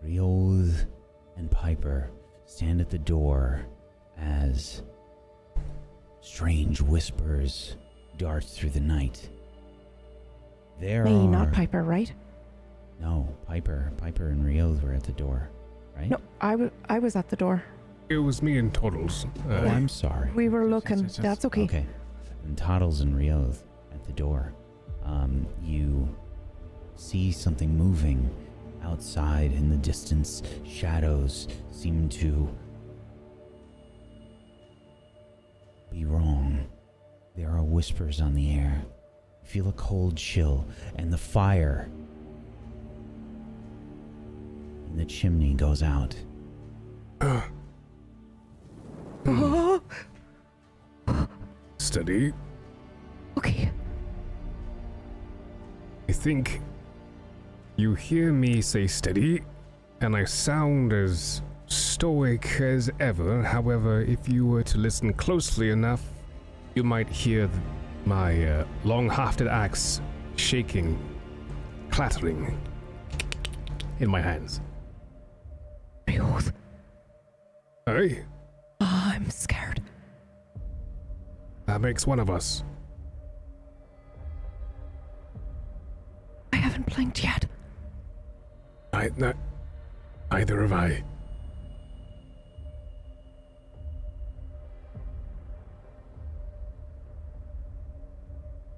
Rioth and Piper stand at the door as strange whispers dart through the night. Me, not Piper, right? No, Piper and Rioth were at the door, right? No, I was at the door. It was me and Toddles. Oh, I'm sorry. We were looking. Yes. That's okay. Okay. And Toddles and Rioth at the door. You see something moving outside in the distance. Shadows seem to be wrong. There are whispers on the air. You feel a cold chill, and the fire in the chimney goes out. Steady. Okay. I think you hear me say steady, and I sound as stoic as ever. However, if you were to listen closely enough, you might hear my long-hafted axe shaking, clattering in my hands. Rioth. Hey, I'm scared. that makes one of us. I haven't blinked yet. Neither have I.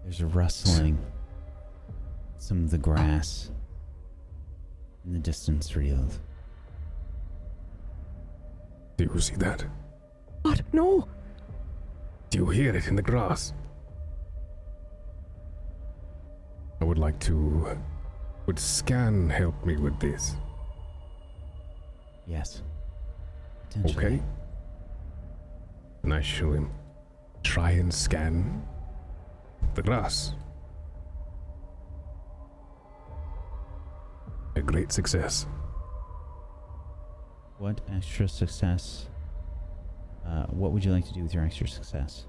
There's a rustling. Some of the grass in the distance reeled. Do you see that? What? No. Do you hear it in the grass? I would like to... Would Scan help me with this? Yes. Potentially. Okay. And I show him. Try and scan the grass. A great success. What extra success? What would you like to do with your extra success?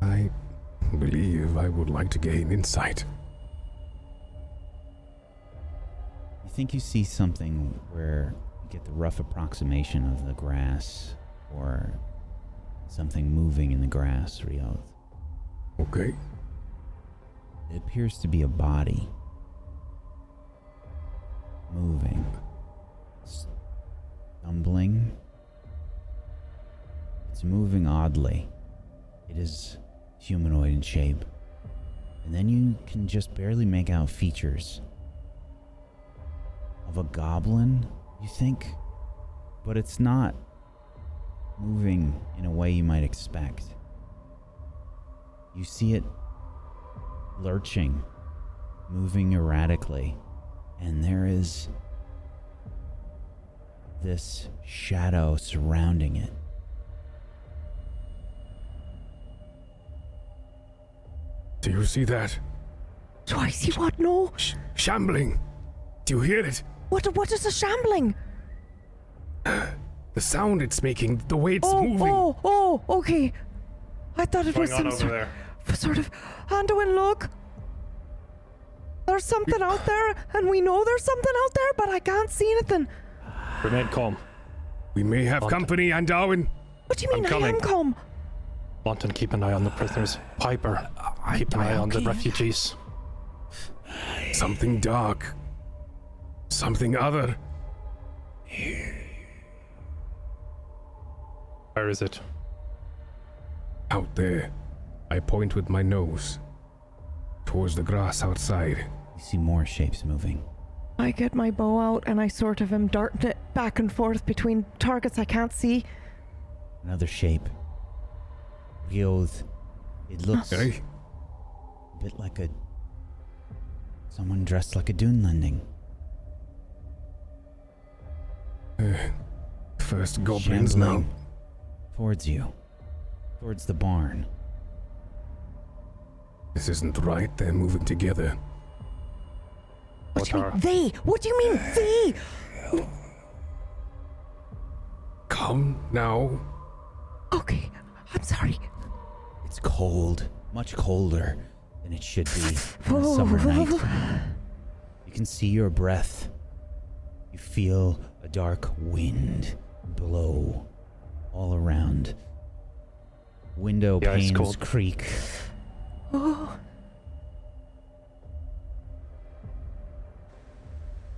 I believe I would like to gain insight. You think you see something where you get the rough approximation of the grass or something moving in the grass, Rioth. Okay. It appears to be a body. Moving. Stumbling. It's moving oddly. It is humanoid in shape. And then you can just barely make out features of a goblin, you think? But it's not moving in a way you might expect. You see it lurching, moving erratically, and there is this shadow surrounding it. Do you see that? Do I see what? No. Shambling. Do you hear it? What is a shambling? The sound it's making, the way it's moving. Oh, okay. I thought it was What's going some on over sort of Anduin, look. There's something out there, and we know there's something out there, but I can't see anything. Remain calm. We may have company, and Darwin. What do you mean I'm I am coming. calm? Lawton, keep an eye on the prisoners. Piper, keep an eye on the refugees. Something dark. Something other. Where is it? Out there. I point with my nose. Towards the grass outside. You see more shapes moving. I get my bow out and I sort of am darting it back and forth between targets I can't see. Another shape. Rioth. It looks Hey? a bit like someone dressed like a Dunlanding. First goblins now. Shambling towards you. Towards the barn. This isn't right. They're moving together. What do you mean they? What do you mean they? Come now. Okay, I'm sorry. It's cold. Much colder than it should be on a summer night. You can see your breath You feel a dark wind blow all around. Window The ice panes cold. creak. Oh,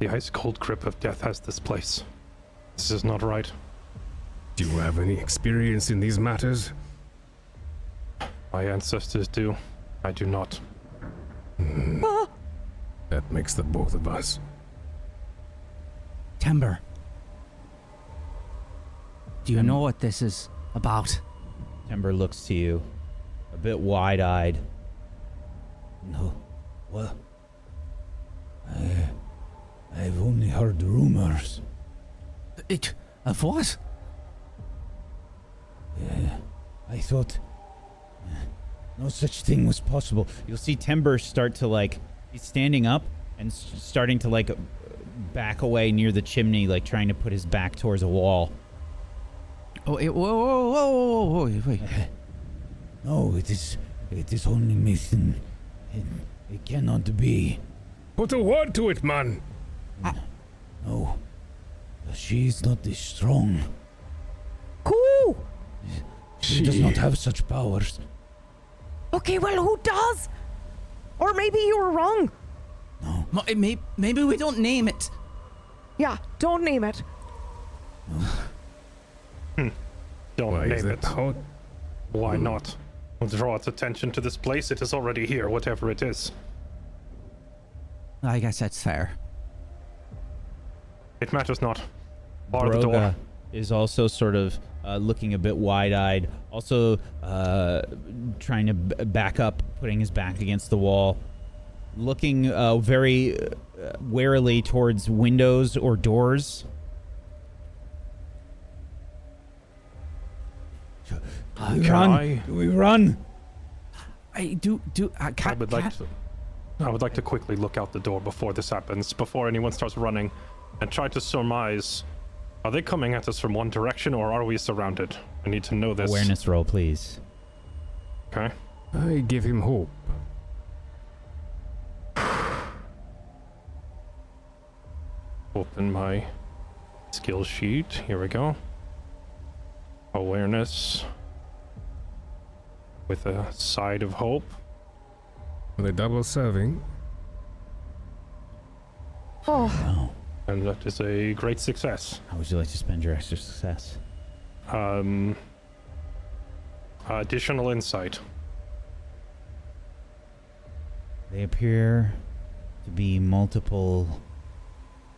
The ice cold grip of death has this place. This is not right. Do you have any experience in these matters? My ancestors do. I do not. ah, That makes the both of us. Timber. Do you know what this is about? Timber looks to you, a bit wide-eyed. No, what? I've only heard rumors. Of what? I thought no such thing was possible. You'll see Timber start to he's standing up and starting to back away near the chimney, trying to put his back towards a wall. Oh, whoa, wait. No, it is only Mason. It cannot be. Put a word to it, man. No, she is not this strong. cool. She does not have such powers. Okay, well, who does? Or maybe you were wrong. No, Maybe we don't name it. Yeah, don't name it. Don't Why is name that? it. How? Why not? Draw its attention to this place. It is already here, whatever it is. I guess that's fair. It matters not. Bar the door. Broga is also sort of looking a bit wide-eyed, also trying to back up, putting his back against the wall, looking very warily towards windows or doors. Can We run. I I would like to quickly look out the door before this happens, before anyone starts running, and try to surmise, are they coming at us from one direction or are we surrounded? I need to know this. Awareness roll, please. Okay. I give him hope. Open my skill sheet. Here we go. Awareness with a side of hope. The double serving. Oh, Wow. And that is a great success. How would you like to spend your extra success? Additional insight. They appear to be multiple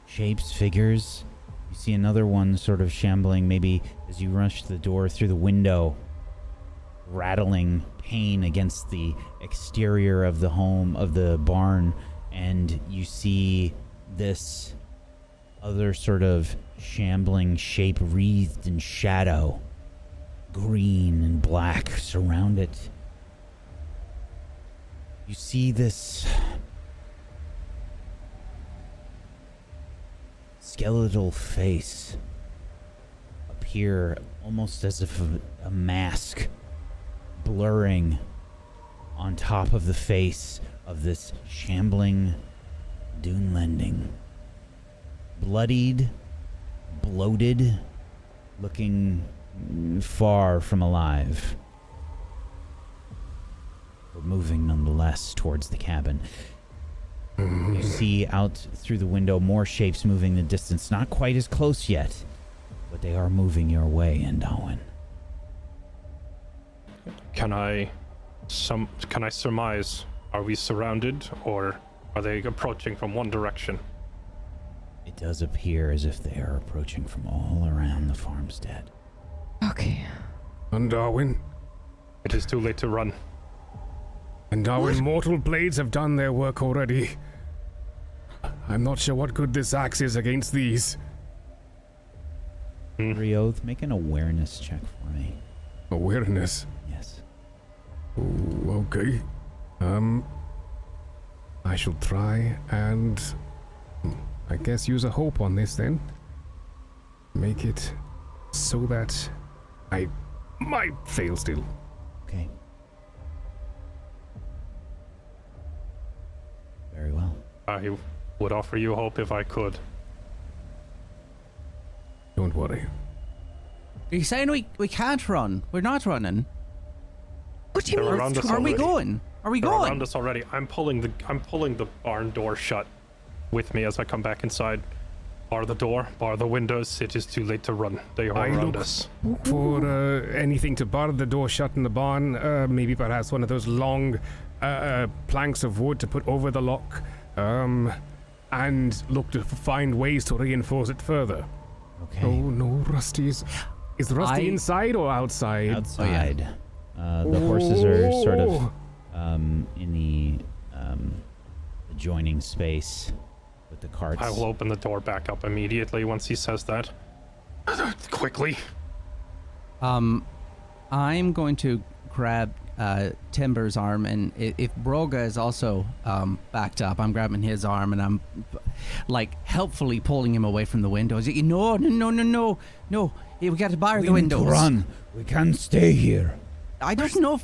shapes, figures. You see another one sort of shambling, maybe as you rush the door through the window, rattling pain against the exterior of the home, of the barn, and you see this other sort of shambling shape wreathed in shadow. Green and black surround it. You see this skeletal face appear almost as if a mask blurring on top of the face of this shambling Dunelending. Bloodied, bloated, looking far from alive, but moving nonetheless towards the cabin. You see out through the window more shapes moving the distance, not quite as close yet, but they are moving your way, Andawen. Can I surmise? Are we surrounded, or are they approaching from one direction? It does appear as if they are approaching from all around the farmstead. okay. And Darwin. It is too late to run. And Darwin, mortal blades have done their work already. I'm not sure what good this axe is against these. Rioth, make an awareness check for me. Awareness. Yes. Ooh, okay. I shall try and I guess use a hope on this then. Make it so that I might fail still. Okay. Very well. I would offer you hope if I could. Don't worry. Are you saying we can't run? We're not running. What do you They're mean? around us Are we already. going? Are we They're going? around us already. I'm pulling the barn door shut with me as I come back inside. Bar the door, bar the windows. It is too late to run. They are I around look us. For anything to bar the door shut in the barn, maybe perhaps one of those long planks of wood to put over the lock, and look to find ways to reinforce it further. Okay. Oh no, Rusty is Rusty inside or outside? Outside. The horses are sort of in the adjoining space with the carts. I will open the door back up immediately once he says that. Quickly. I'm going to grab Timber's arm, and if Broga is also backed up, I'm grabbing his arm and I'm like helpfully pulling him away from the windows. No, we got to bar the windows. Run. We can't stay here. I don't know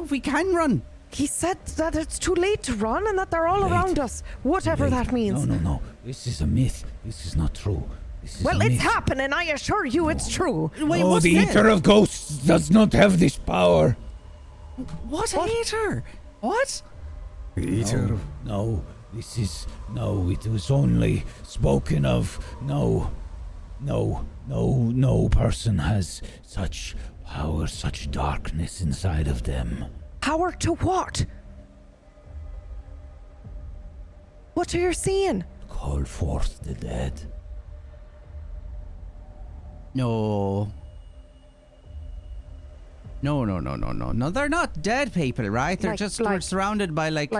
if we can run. He said that it's too late to run and that they're all around us. Whatever that means. No. This is a myth. This is not true. This is Well, a it's myth. happening. I assure you, it's true. Wait, No, what's the this? Eater of Ghosts does not have this power. What eater? What? The eater. No, it was only spoken of. No person has such power, such darkness inside of them. Power to what? What are you seeing? Call forth the dead. No. No, they're not dead people, right? They're just we're surrounded by like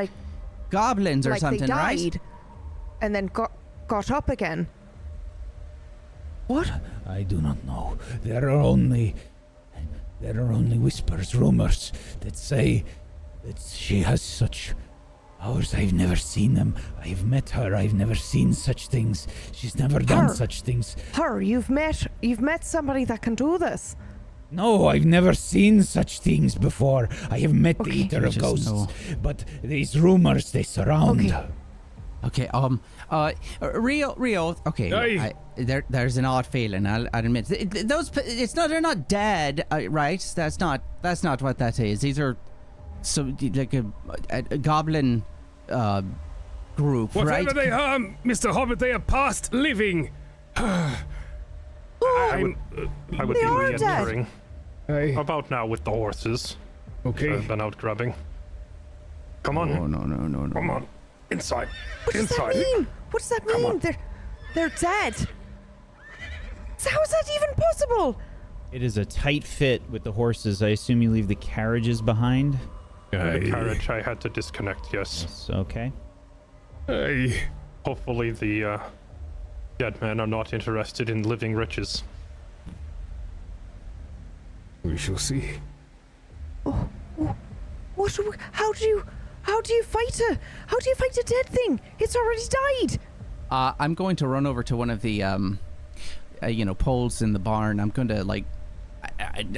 goblins or like something, they right? died and then got up again. What? I do not know. There are only whispers, rumors that say that she has such powers. I've never seen them. I've met her. I've never seen such things. She's never done Her? such things. Her, you've met somebody that can do this. No, I've never seen such things before. I have met the Okay. Eater of Just Ghosts, know. but these rumors, they surround. Okay. Okay, Rio, okay, Aye. there's an odd feeling, I'll admit. They're not dead, right? That's not what that is. These are like a goblin group, Whatever right? they are, Mr. Hobbit, they are past living. I would They be are dead. re-entering Aye. about now with the horses. Okay. I've been out grabbing. Come on. No. Come on. Inside. What does that mean? What does that mean? They're dead. So how is that even possible? It is a tight fit with the horses. I assume you leave the carriages behind? The carriage I had to disconnect, yes. Yes, okay. Aye. Hopefully the dead men are not interested in living riches. We shall see. How do you fight a dead thing? It's already died. I'm going to run over to one of the poles in the barn. I'm going to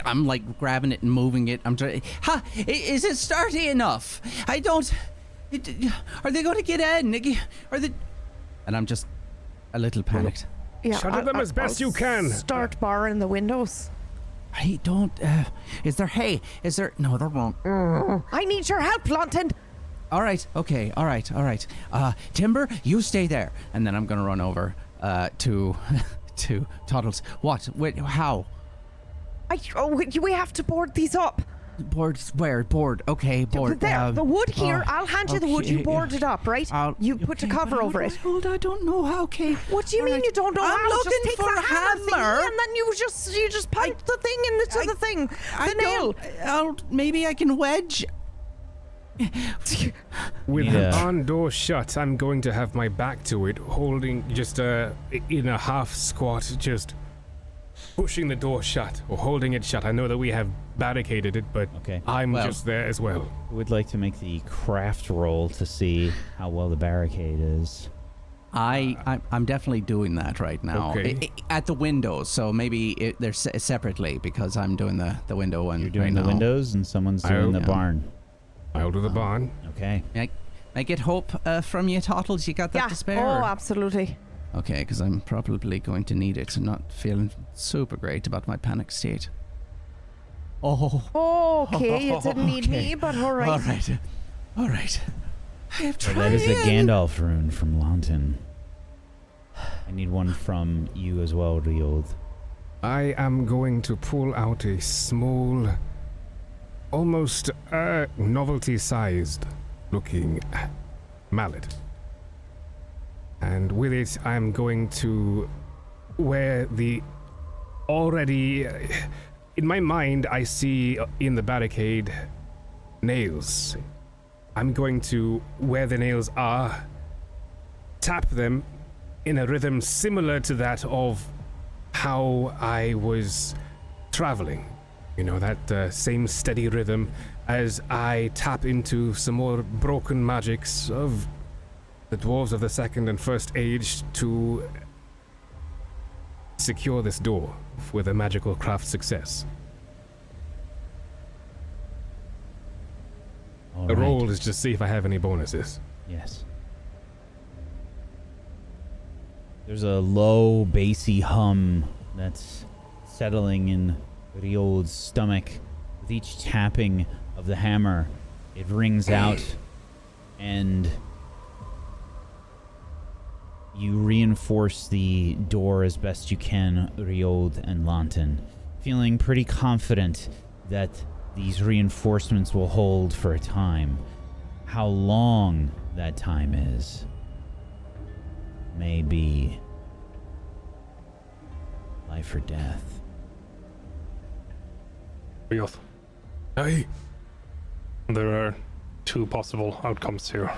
I'm like grabbing it and moving it. I'm trying. Is it sturdy enough? Are they going to get in? And I'm just a little panicked. Yeah, Shutter them as best you can. Start barring the windows. I don't. Is there hay? Is there? No, there won't. I need your help, Lawton. All right. Okay. All right. Timber, you stay there, and then I'm gonna run over to Toddles. What? Wait. How? We have to board these up. Board? Where? Board. Okay. Board. There, the wood here. I'll hand you the wood. You okay, board it up, right? You put a cover over it. Hold. I don't know how. Okay. What do you mean All right. you don't know I'm how? looking Just take for the a hammer thingy hammer. and then you just punch the thing into the thing. The nail. Maybe I can wedge. With Yeah. the barn door shut, I'm going to have my back to it, holding just in a half squat, just pushing the door shut or holding it shut. I know that we have barricaded it, but Okay. I'm Well- just there as well. I would like to make the craft roll to see how well the barricade is. I'm definitely doing that right now. Okay. At the windows, so maybe they're separately because I'm doing the window one. You're doing right the now. windows and someone's doing the Yeah. barn. I'll do the barn. Okay. I get hope from you, Tottles. You got that Yeah. to spare? Oh, or- absolutely. Okay, because I'm probably going to need it. I'm not feeling super great about my panic state. Oh. Okay, you didn't need me, but alright. Alright. I have tried. That is a Gandalf rune from Lantin. I need one from you as well, Riod. I am going to pull out a small, almost novelty-sized looking mallet. And with it, I'm going to wear the already... in my mind, I see in the barricade nails. I'm going to, where the nails are, tap them in a rhythm similar to that of how I was traveling. You know, that same steady rhythm as I tap into some more broken magics of the dwarves of the second and first age to secure this door with a magical craft success. All The right. roll is just see if I have any bonuses. Yes. There's a low, bassy hum that's settling in Riod's stomach. With each tapping of the hammer, it rings out, and you reinforce the door as best you can, Riod and Lantin, feeling pretty confident that these reinforcements will hold for a time. How long that time is may be life or death. Rioth, Aye. there are two possible outcomes here.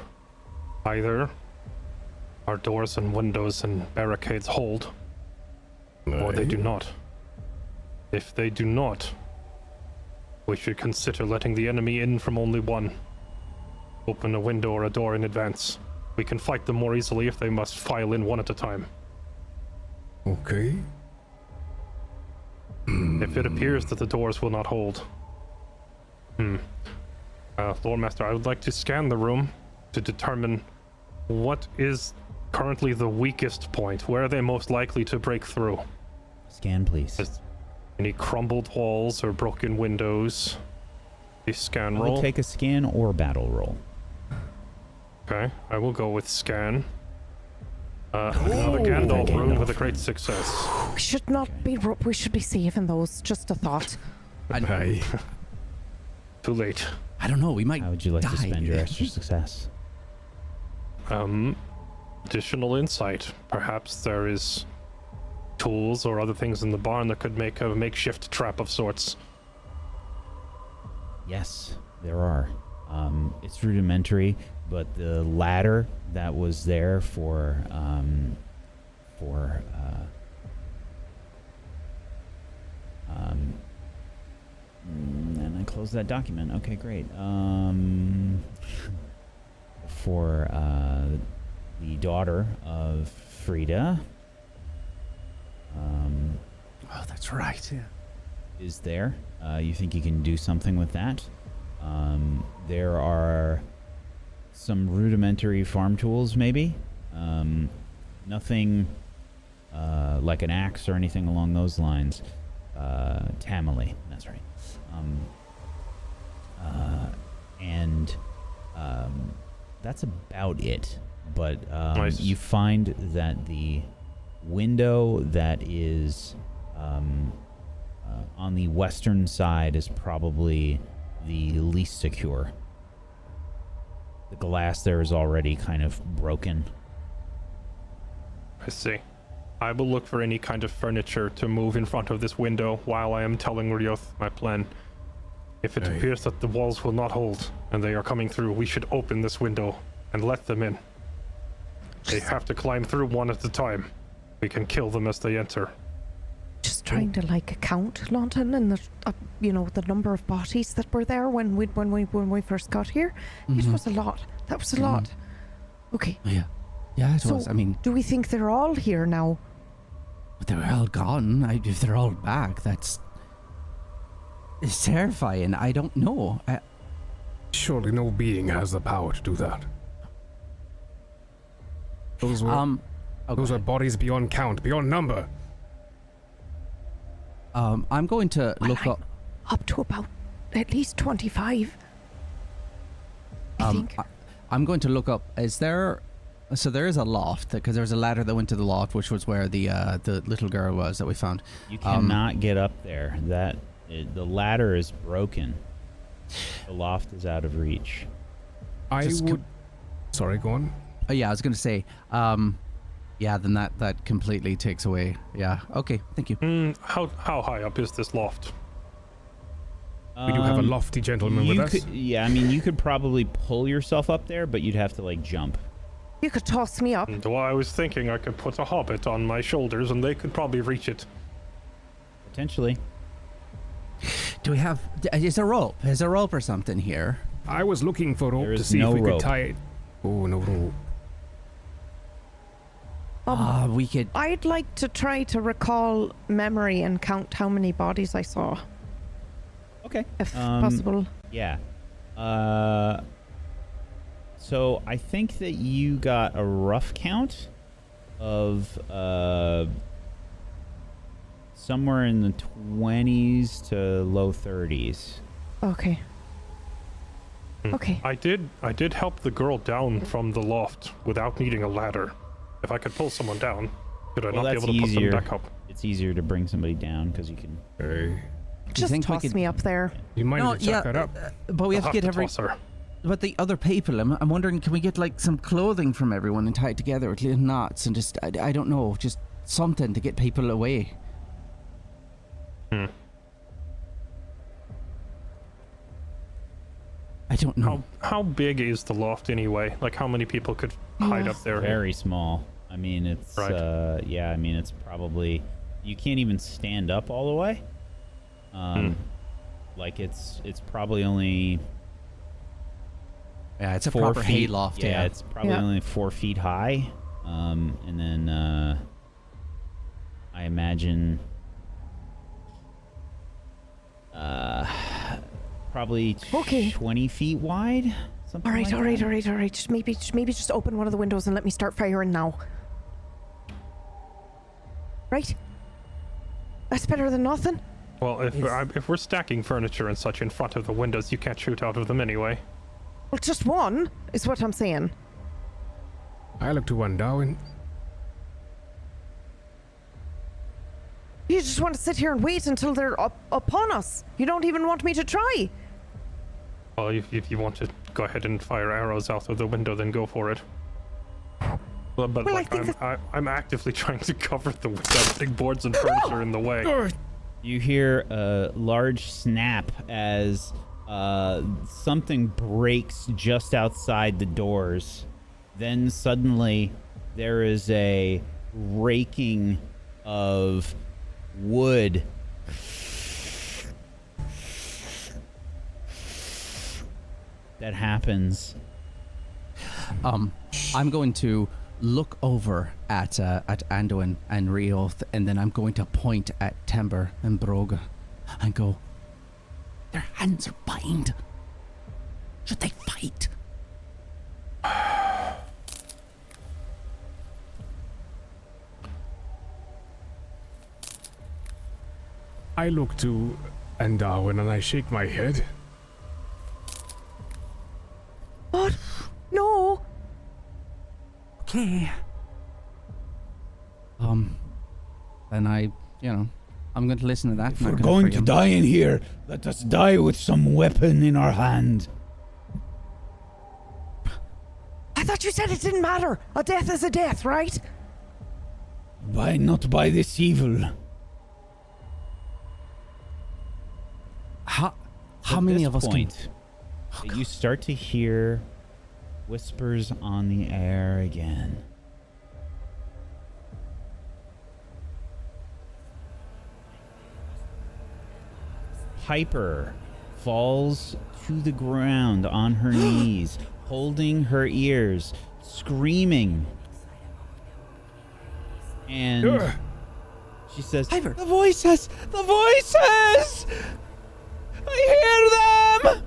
Either our doors and windows and barricades hold, or they do not. If they do not, we should consider letting the enemy in from only one. Open a window or a door in advance. We can fight them more easily if they must file in one at a time. Okay. If it appears that the doors will not hold. Loremaster, I would like to scan the room to determine what is currently the weakest point. Where are they most likely to break through? Scan, please. Is any crumbled walls or broken windows? A scan I roll. will take a scan or battle roll. Okay, I will go with scan. Another Gandalf rune with a great success. We should not be. We should be saving those. Just a thought. Aye. Too late. I don't know. We might. How would you like to die. spend your extra success? Additional insight. Perhaps there is tools or other things in the barn that could make a makeshift trap of sorts. Yes, there are. It's rudimentary, but the ladder that was there and I closed that document. Okay, great. For the daughter of Frida. Oh, that's right. Yeah. Is there. You think you can do something with that? There are some rudimentary farm tools, maybe. Nothing like an axe or anything along those lines. Tamale, that's right. And that's about it. But Nice. you find that the window that is on the western side is probably the least secure. The glass there is already kind of broken. I see. I will look for any kind of furniture to move in front of this window while I am telling Rioth my plan. If it Aye. appears that the walls will not hold and they are coming through, we should open this window and let them in. They have to climb through one at a time. We can kill them as they enter. Just trying to count, Lawton, and the number of bodies that were there when we first got here. It was a lot. That was a lot. Okay. Yeah. Yeah, it So, was. I mean, do we think they're all here now? they're all gone. If they're all back, it's terrifying. I don't know. Surely no being has the power to do that. Those were Those are bodies beyond count, beyond number. I'm going to look up. Up to about at least 25. I think. I'm going to look up. Is there? So there is a loft because there's a ladder that went to the loft, which was where the little girl was that we found. You cannot get up there. The ladder is broken. The loft is out of reach. Sorry, go on. Oh yeah, I was going to say. Yeah, then that completely takes away. Yeah. Okay. Thank you. How high up is this loft? We do have a lofty gentleman with us. Yeah, I mean, you could probably pull yourself up there, but you'd have to like jump. You could toss me up. Well, I was thinking I could put a hobbit on my shoulders and they could probably reach it. Potentially. Do we have? Is there rope? Is there rope or something here? I was looking for rope There to is see no if we rope. could tie it. Oh, no rope. We could. I'd like to try to recall memory and count how many bodies I saw, Okay. if possible. Yeah. So I think that you got a rough count of somewhere in the 20s to low 30s. Okay. Okay. I did help the girl down from the loft without needing a ladder. If I could pull someone down, could I not be that's able to put them back up? It's easier to bring somebody down because you can. Just think we toss could- me up there. You might No, need to chuck that up. But we have to get every. toss her. But the other people, I'm wondering, can we get like some clothing from everyone and tie it together with little knots and just, I don't know, just something to get people away. I don't know. How big is the loft anyway? Like how many people could hide up there? Very small. I mean, it's Right. yeah. I mean, it's probably you can't even stand up all the way. Like it's probably only Yeah, it's a 4 proper hay feet. loft. Yeah, it's probably Yeah. only 4 feet high. And then I imagine probably Okay. 20 feet wide. Something All right, like all right, that. all right, all right. Maybe just open one of the windows and let me start firing now. Right? That's better than nothing. Well, if we're stacking furniture and such in front of the windows, you can't shoot out of them anyway. Well, just one is what I'm saying. I look to one, Darwin. You just want to sit here and wait until they're upon us. You don't even want me to try. Well, if you want to go ahead and fire arrows out of the window, then go for it. But Well, I like, think I'm actively trying to cover the window, big boards and furniture in the way. You hear a large snap as something breaks just outside the doors. Then suddenly there is a raking of wood. That happens. I'm going to look over at Anduin and Rioth, and then I'm going to point at Timber and Broga and go, their hands are bind. Should they fight? I look to Darwin and I shake my head. What? No. Okay. Then I'm going to listen to that. If and I'm we're gonna going free to him. die in here, let us die with some weapon in our hand. I thought you said it didn't matter. A death is a death, right? Not by this evil. How many of us can... You start to hear whispers on the air again. Piper falls to the ground on her knees, holding her ears, screaming. And she says, Piper. The voices! The voices! I hear them!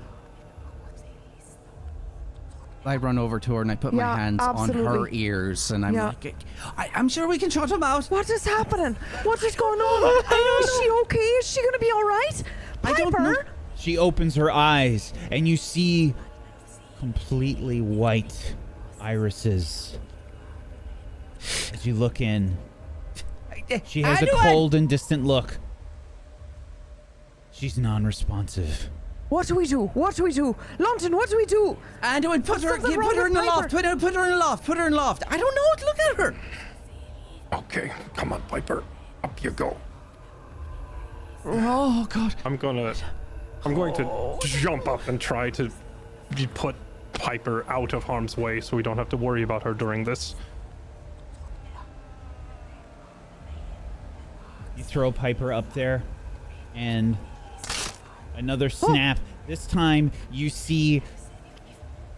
I run over to her and I put my hands on her ears and I'm like, I'm sure we can shut him out. What is happening? What is going on? Is she okay? Is she gonna be all right? Piper? I don't know. She opens her eyes, and you see completely white irises. As you look in, she has a cold and distant look. She's non-responsive. What do we do? What do we do? London, what do we do? Anduin, put her in the loft. Put her in the loft. Put her in the loft. I don't know. Look at her. Okay, come on, Piper. Up you go. Oh, God. I'm going to jump up and try to put Piper out of harm's way so we don't have to worry about her during this. You throw Piper up there, and another snap. This time you see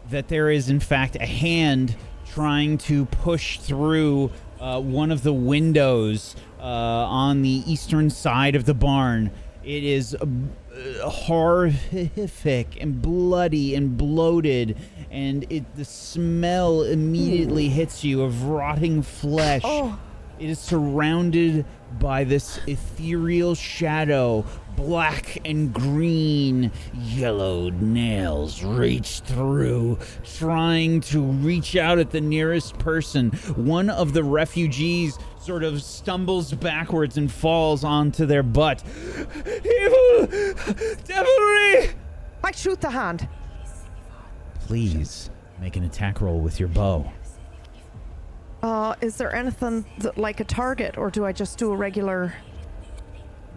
that there is in fact a hand trying to push through one of the windows on the eastern side of the barn. It is horrific and bloody and bloated, and the smell immediately hits you of rotting flesh. It is surrounded by this ethereal shadow. Black and green, yellowed nails reach through, trying to reach out at the nearest person. One of the refugees sort of stumbles backwards and falls onto their butt. Evil! Devilry! I shoot the hand. Please make an attack roll with your bow. Is there anything like a target, or do I just do a regular...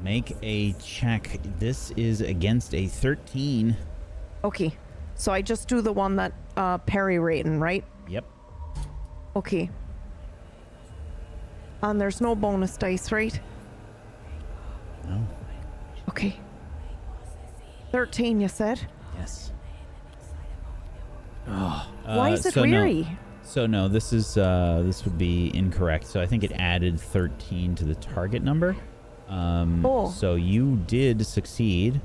Make a check. This is against a 13. Okay, so I just do the one that parry rating, right? Yep. Okay. And there's no bonus dice, right? No. Okay. 13, you said? Yes. Why is it weary? No, this is this would be incorrect. So I think it added 13 to the target number. So you did succeed.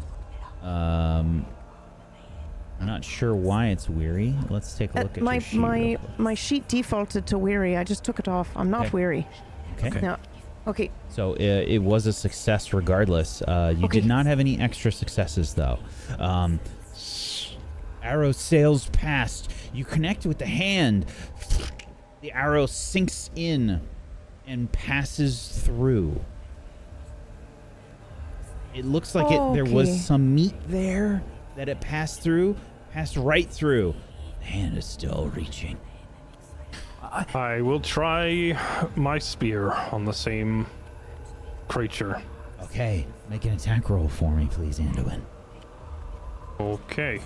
I'm not sure why it's weary. Let's take a look at your sheet. My sheet defaulted to weary. I just took it off. I'm not weary. Okay. No. Okay. So it was a success regardless. You did not have any extra successes though. Arrow sails past. You connect with the hand. The arrow sinks in and passes through. It looks like there was some meat there that it passed right through. The hand is still reaching. I will try my spear on the same creature. Okay, make an attack roll for me, please, Anduin. Okay.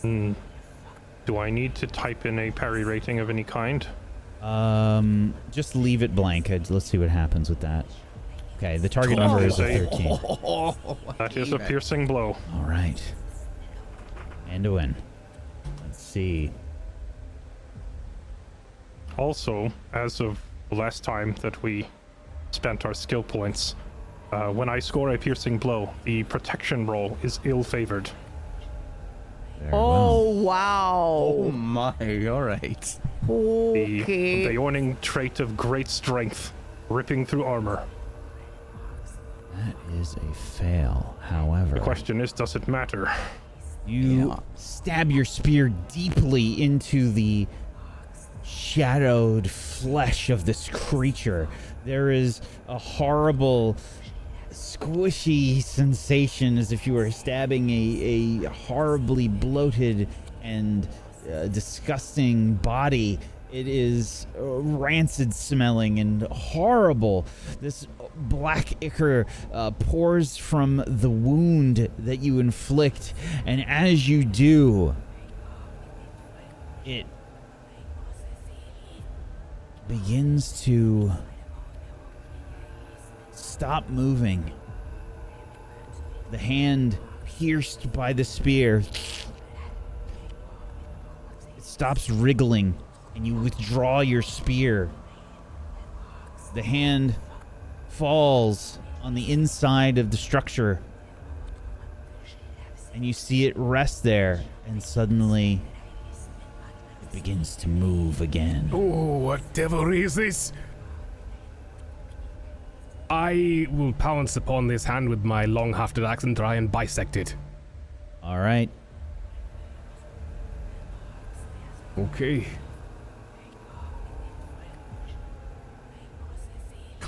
Do I need to type in a parry rating of any kind? Just leave it blank. Let's see what happens with that. Okay, the target number is a 13. That is a piercing blow. All right. Anduin. Let's see. Also, as of the last time that we spent our skill points, when I score a piercing blow, the protection roll is ill-favored. Wow. Oh my, alright. Okay. The warning trait of great strength, ripping through armor. That is a fail, however. The question is, does it matter? You stab your spear deeply into the shadowed flesh of this creature. There is a horrible squishy sensation as if you were stabbing a horribly bloated and disgusting body. It is rancid smelling and horrible. This black ichor pours from the wound that you inflict, and as you do, it begins to stop moving. The hand pierced by the spear, it stops wriggling, and you withdraw your spear. The hand falls on the inside of the structure, and you see it rest there, and suddenly it begins to move again. Oh, what devilry is this? I will pounce upon this hand with my long-hafted axe and try and bisect it. All right. Okay.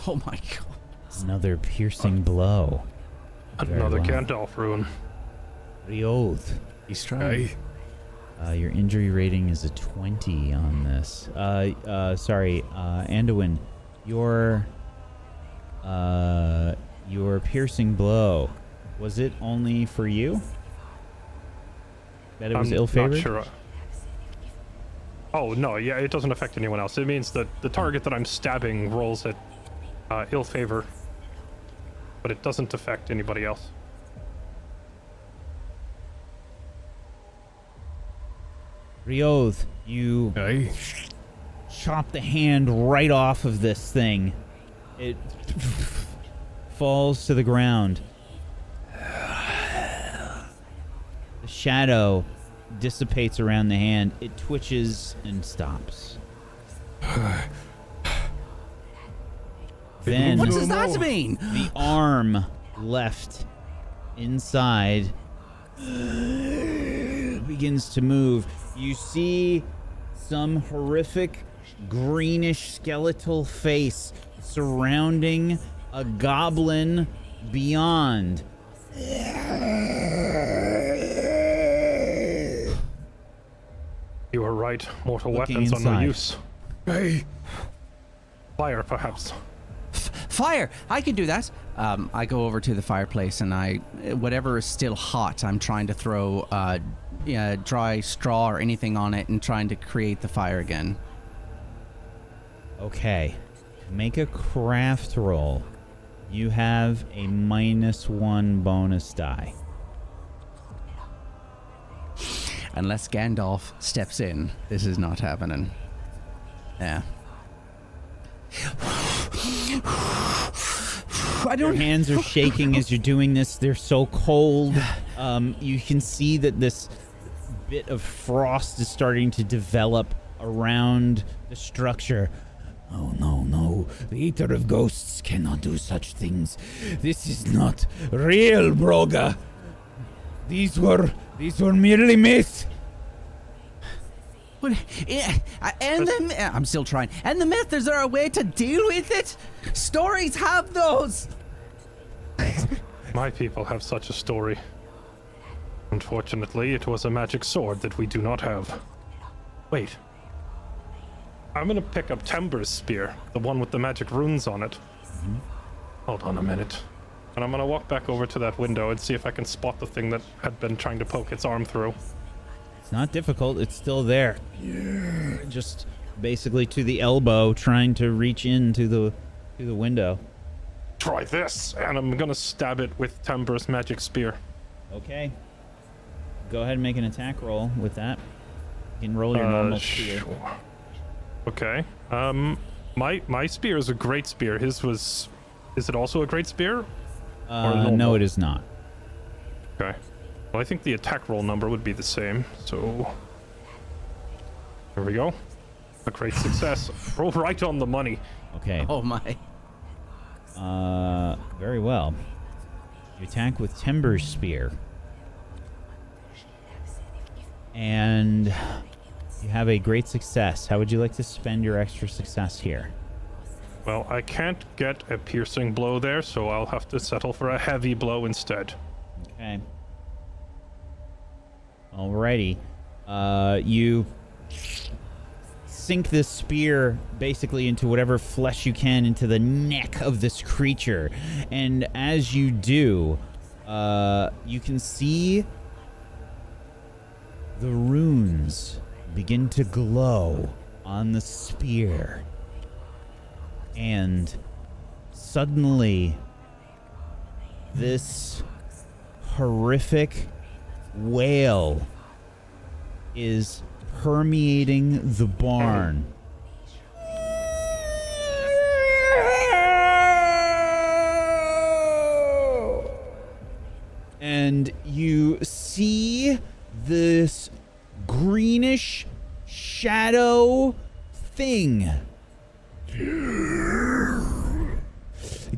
Oh my god. Another piercing blow. Very Another well. Gandalf rune. Rioth. He's trying. Your injury rating is a 20 on this. Sorry, Anduin, your piercing blow, was it only for you? That it was ill-favored? Not sure. Oh, no, yeah, it doesn't affect anyone else. It means that the target that I'm stabbing rolls at ill favor, but it doesn't affect anybody else. Rioth, you Aye. chop the hand right off of this thing. It falls to the ground. The shadow dissipates around the hand. It twitches and stops. Then What does that mean? the arm left inside begins to move. You see some horrific greenish skeletal face surrounding a goblin beyond. You were right. Mortal Looking weapons are no inside. use. Aye. Fire, perhaps. Fire! I can do that. I go over to the fireplace and whatever is still hot, I'm trying to throw dry straw or anything on it and trying to create the fire again. Okay. Make a craft roll. You have a -1 bonus die. Unless Gandalf steps in, this is not happening. Yeah. I Your don't. hands are shaking as you're doing this. They're so cold. You can see that this bit of frost is starting to develop around the structure. Oh, no, no. The Eater of Ghosts cannot do such things. This is not real, Broga. These were merely myths. What- I'm still trying. And the myth, is there a way to deal with it? Stories have those. My people have such a story. Unfortunately, it was a magic sword that we do not have. Wait. I'm gonna pick up Timber's spear, the one with the magic runes on it. Hold on a minute. And I'm gonna walk back over to that window and see if I can spot the thing that had been trying to poke its arm through. It's not difficult. It's still there. Just basically to the elbow, trying to reach into the window. Try this! And I'm gonna stab it with Timber's magic spear. Okay. Go ahead and make an attack roll with that. You can roll your normal spear. Sure. Okay. My spear is a great spear. His was... Is it also a great spear? No, normal? it is not. Okay. Well, I think the attack roll number would be the same, so... Here we go. A great success. Roll right on the money. Okay. Oh my. Very well. You attack with Timber's spear. And you have a great success. How would you like to spend your extra success here? Well, I can't get a piercing blow there, so I'll have to settle for a heavy blow instead. Okay. Alrighty. You sink this spear basically into whatever flesh you can into the neck of this creature. And as you do, you can see the runes begin to glow on the spear. And suddenly, this horrific wail is permeating the barn. and you see this greenish shadow thing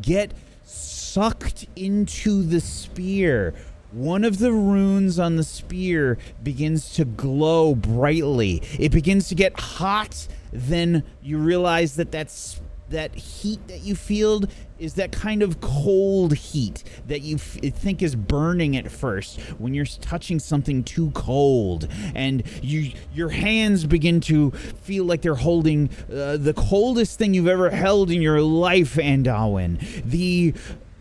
get sucked into the spear. One of the runes on the spear begins to glow brightly. It begins to get hot. Then you realize that that heat that you feel is that kind of cold heat that you think is burning at first when you're touching something too cold, and your hands begin to feel like they're holding the coldest thing you've ever held in your life, Andawen. The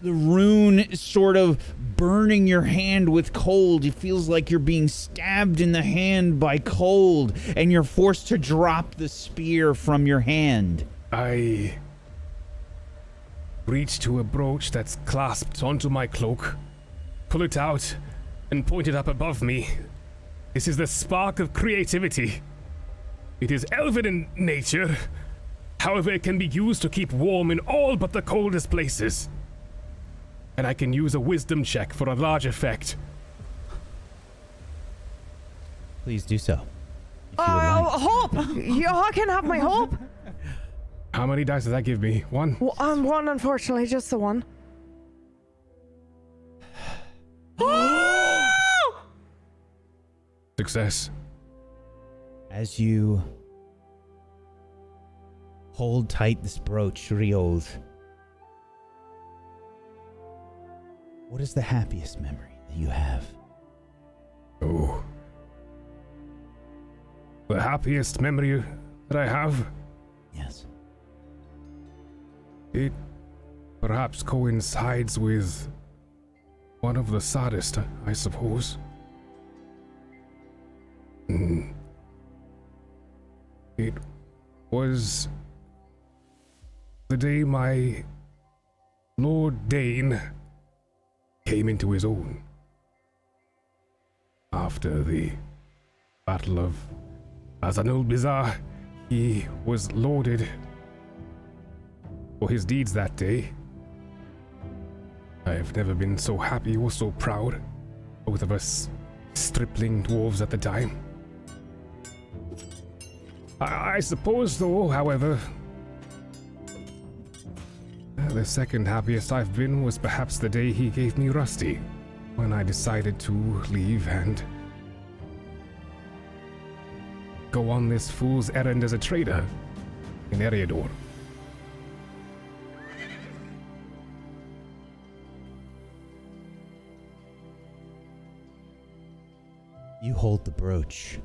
rune is sort of burning your hand with cold. It feels like you're being stabbed in the hand by cold, and you're forced to drop the spear from your hand. I reach to a brooch that's clasped onto my cloak, pull it out, and point it up above me. This is the spark of creativity. It is elven in nature. However, it can be used to keep warm in all but the coldest places. And I can use a wisdom check for a large effect. Please do so. If you would like. Hope! I can have my hope! How many dice does that give me? One? One, unfortunately, just the one. Success. As you hold tight this brooch, Rioth, what is the happiest memory that you have? Oh. The happiest memory that I have? Yes. It perhaps coincides with one of the saddest, I suppose. It was the day my Lord Dane came into his own. After the Battle of Azanul Bizarre, he was lauded for his deeds that day. I have never been so happy or so proud, both of us stripling dwarves at the time. I suppose, though, however, the second happiest I've been was perhaps the day he gave me Rusty, when I decided to leave and go on this fool's errand as a trader in Eriador. You hold the brooch.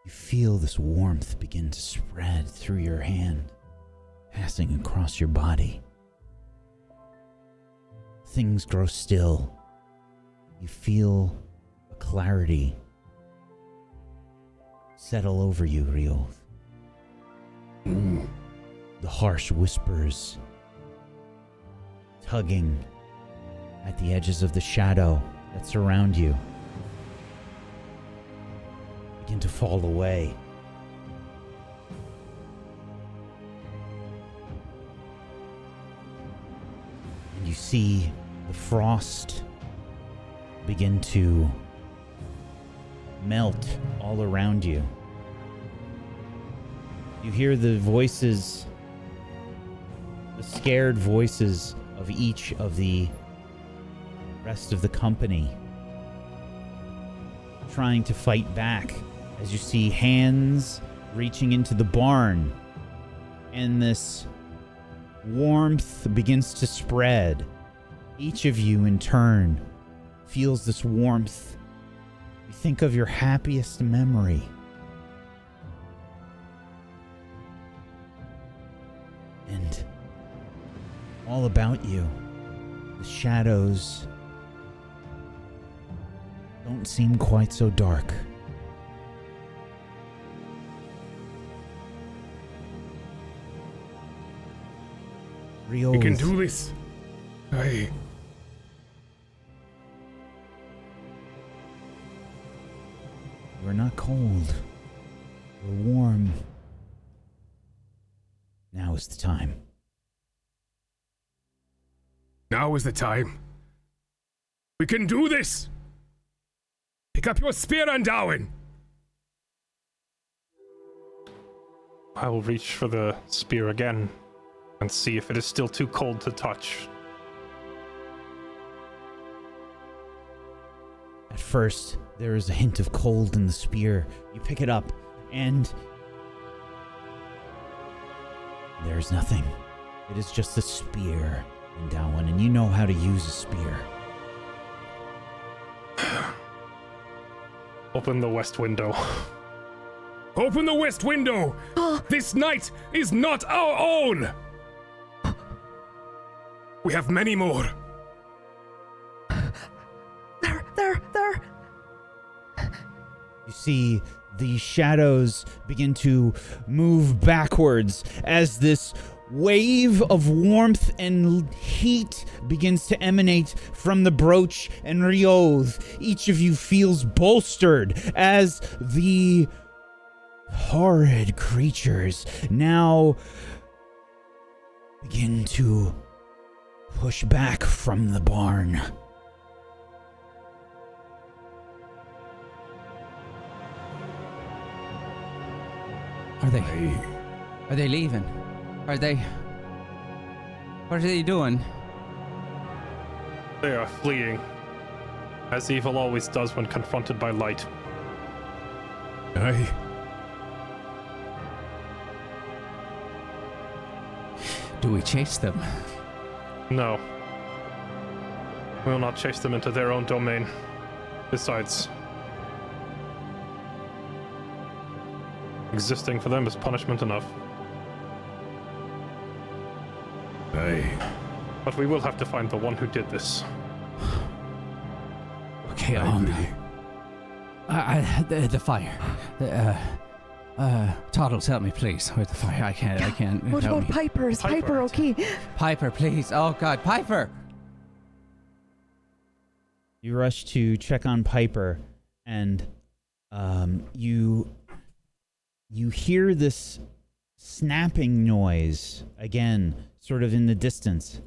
You feel this warmth begin to spread through your hand, passing across your body. Things grow still. You feel a clarity settle over you, Rioth. The harsh whispers tugging at the edges of the shadow that surround you begin to fall away. And you see the frost begin to melt all around you. You hear the voices, the scared voices of each of the rest of the company trying to fight back as you see hands reaching into the barn, and this warmth begins to spread. Each of you in turn feels this warmth. You think of your happiest memory. And all about you, the shadows don't seem quite so dark. Rioth, We can do this. We're not cold. We're warm. Now is the time. Now is the time. We can do this! Pick up your spear, Andarwin! I will reach for the spear again and see if it is still too cold to touch. At first, there is a hint of cold in the spear. You pick it up, and there's nothing. It is just a spear, Andarwin, and you know how to use a spear. Open the west window. Open the west window! This night is not our own! We have many more. There. You see the shadows begin to move backwards as this wave of warmth and heat begins to emanate from the brooch and Rioth. Each of you feels bolstered as the horrid creatures now begin to push back from the barn. Are they leaving? What are they doing? They are fleeing, as evil always does when confronted by light. Aye. Do we chase them? No. We will not chase them into their own domain. Besides, existing for them is punishment enough. Aye. But we will have to find the one who did this. Okay, the fire. Toddles, help me, please. With the fire, I can't. What help about me. Piper? Is Piper okay? Piper, please. Oh God, Piper! You rush to check on Piper, and you hear this snapping noise again, sort of in the distance.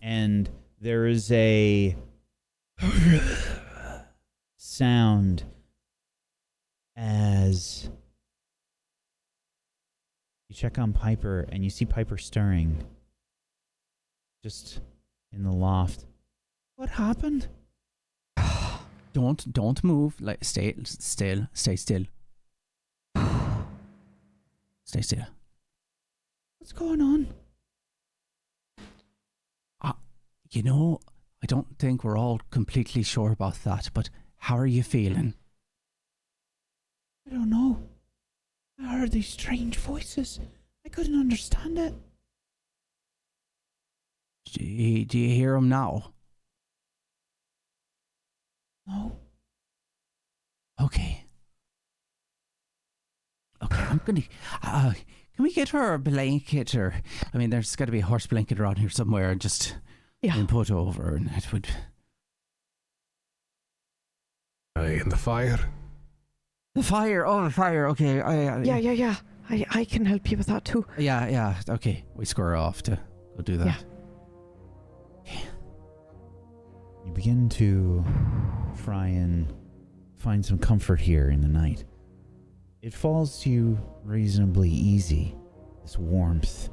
And there is a sound as you check on Piper, and you see Piper stirring just in the loft. What happened? Don't move. Like, stay still. Stay still. Stay still. What's going on? I don't think we're all completely sure about that, but how are you feeling? I don't know. I heard these strange voices. I couldn't understand it. Do you hear them now? No. Okay, I'm gonna... can we get her a blanket, or... I mean, there's got to be a horse blanket around here somewhere, and just... Yeah. And put over, and it would... Aye, and the fire? The fire, okay. Yeah. I can help you with that too. Yeah, okay. We square off to go do that. Yeah. Okay. You begin to try and find some comfort here in the night. It falls to you reasonably easy, this warmth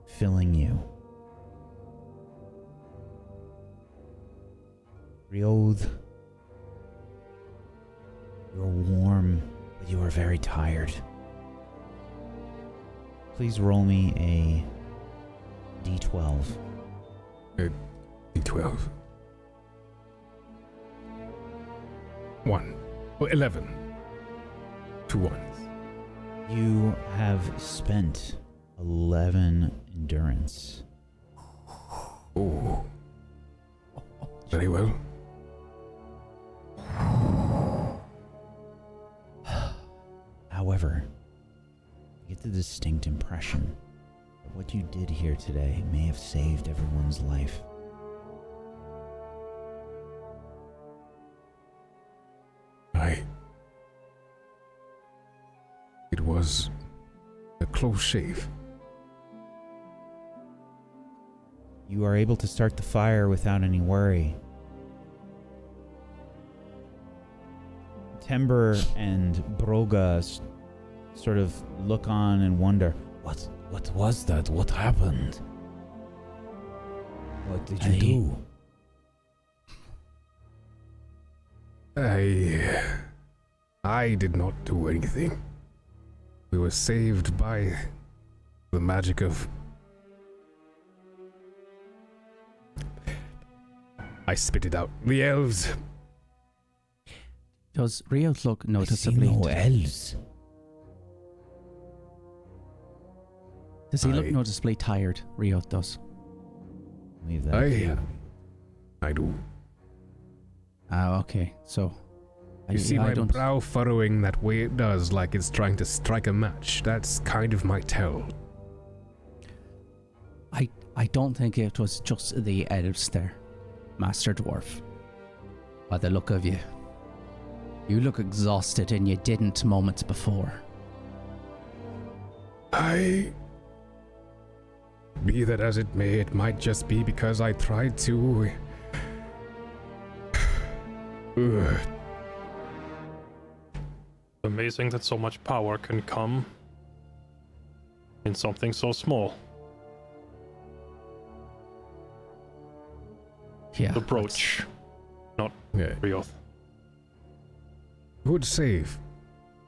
filling you. Rioth, you're warm, but you are very tired. Please roll me a d12. D12. 1. Oh, 11. 2 ones. You have spent 11 endurance. Oh. Very well. However, you get the distinct impression that what you did here today may have saved everyone's life. Aye. It was a close shave. you are able to start the fire without any worry. Timber and Broga sort of look on and wonder, what was that? What happened? What did you do? I did not do anything. We were saved by the magic of... I spit it out. The elves. Does Rios look noticeably... I see no elves. Does he look noticeably tired? Rios does. Leave that to you. I do. Ah, okay. So... You see my brow furrowing that way it does, like it's trying to strike a match. That's kind of my tell. I don't think it was just the elves there, Master Dwarf. By the look of you. You look exhausted and you didn't moments before. Be that as it may, it might just be because I tried to... Amazing that so much power can come in something so small. Yeah. The brooch, not Rioth. Good save,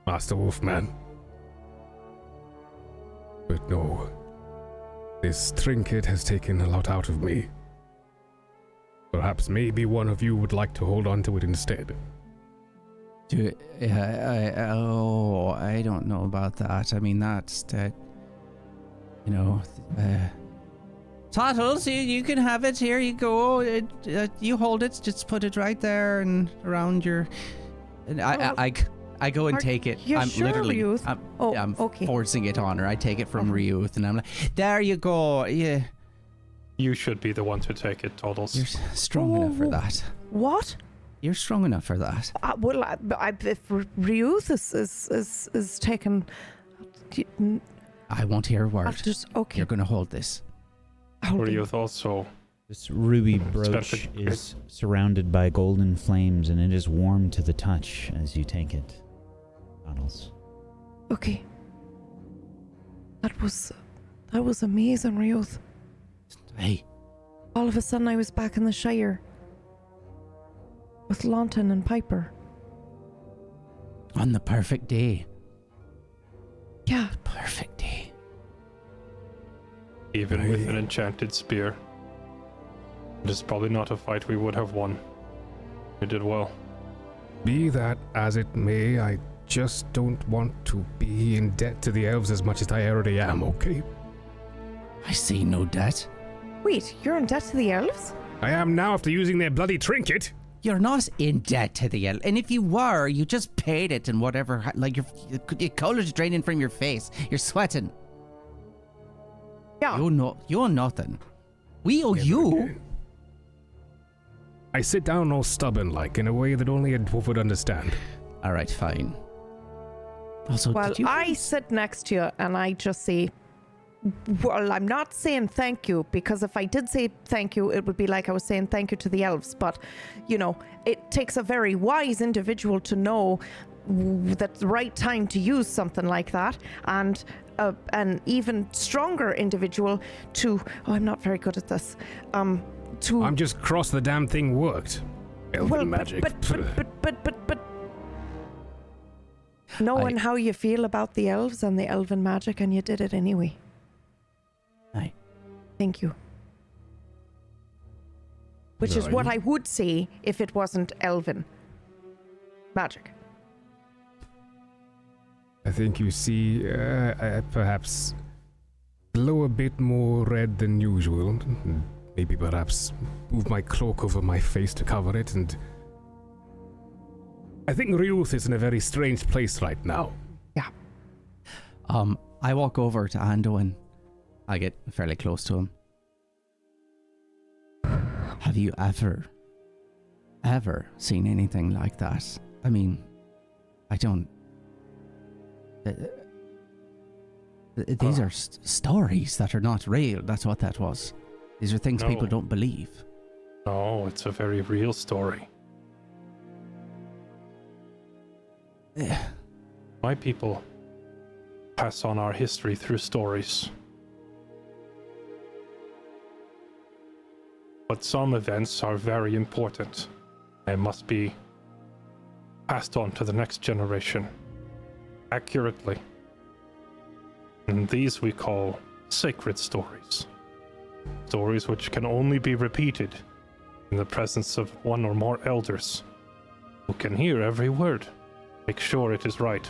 Master Wolfman. But no, this trinket has taken a lot out of me. Perhaps maybe one of you would like to hold on to it instead. I don't know about that. I mean, that's that. You know, Tottles, you can have it. Here you go. You hold it. Just put it right there and around your. And I go and take it. You I'm sure, literally. Ryuth? I'm okay. forcing it on her. I take it from Ryuth, and I'm like, there you go. Yeah. You should be the one to take it, Toddles. You're strong enough for that. What? You're strong enough for that. If Ryuth is taken... I won't hear a word. Okay. You're going to hold this. Ryuth also... This ruby brooch is surrounded by golden flames, and it is warm to the touch as you take it, Bottles. Okay. That was amazing, Ryuth. Hey. All of a sudden I was back in the Shire. With Lawton and Piper. On the perfect day. Yeah. The perfect day. Even with an enchanted spear. It is probably not a fight we would have won. You did well. Be that as it may, I just don't want to be in debt to the elves as much as I already am, okay? I see no debt. Wait, you're in debt to the elves? I am now after using their bloody trinket. You're not in debt to the elf. And if you were, you just paid it and whatever. Like your color's draining from your face. You're sweating. Yeah. You're nothing. We owe you. I sit down all stubborn like in a way that only a dwarf would understand. All right, fine. Also, well, did you... I sit next to you and I just say, well, I'm not saying thank you, because if I did say thank you, it would be like I was saying thank you to the elves. But, you know, it takes a very wise individual to know that's the right time to use something like that. And an even stronger individual to, I'm not very good at this, I'm just cross the damn thing worked. Elven magic. But knowing how you feel about the elves and the elven magic, and you did it anyway. Aye. Thank you. Which is what I would say if it wasn't elven magic. I think you see, perhaps glow a bit more red than usual. Maybe perhaps move my cloak over my face to cover it, and I think Ryuth is in a very strange place right now. Yeah. I walk over to Ando and I get fairly close to him. Have you ever seen anything like that? I mean, I don't... these are stories that are not real. That's what that was. These are things people No. don't believe. No, it's a very real story. Eh, My people pass on our history through stories. But some events are very important and must be passed on to the next generation accurately. And these we call sacred stories. Stories which can only be repeated in the presence of one or more elders who can hear every word, make sure it is right.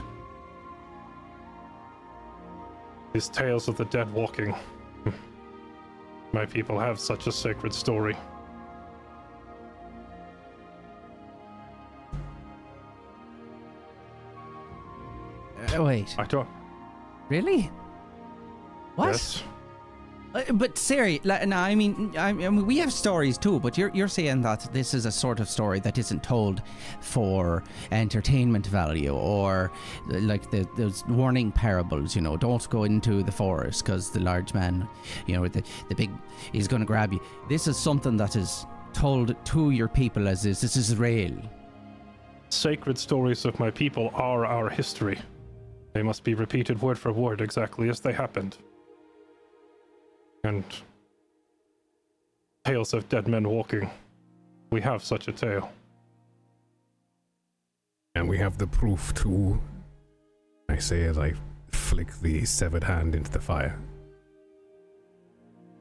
These tales of the dead walking. My people have such a sacred story. wait, I don't. really? What? Yes. But Siri, no, I mean, we have stories too. But you're saying that this is a sort of story that isn't told for entertainment value, or like those warning parables. You know, don't go into the forest because the large man, you know, the big, he's going to grab you. This is something that is told to your people as is. This is real. Sacred stories of my people are our history. They must be repeated word for word exactly as they happened. And tales of dead men walking. We have such a tale. And we have the proof too. I say as I flick the severed hand into the fire.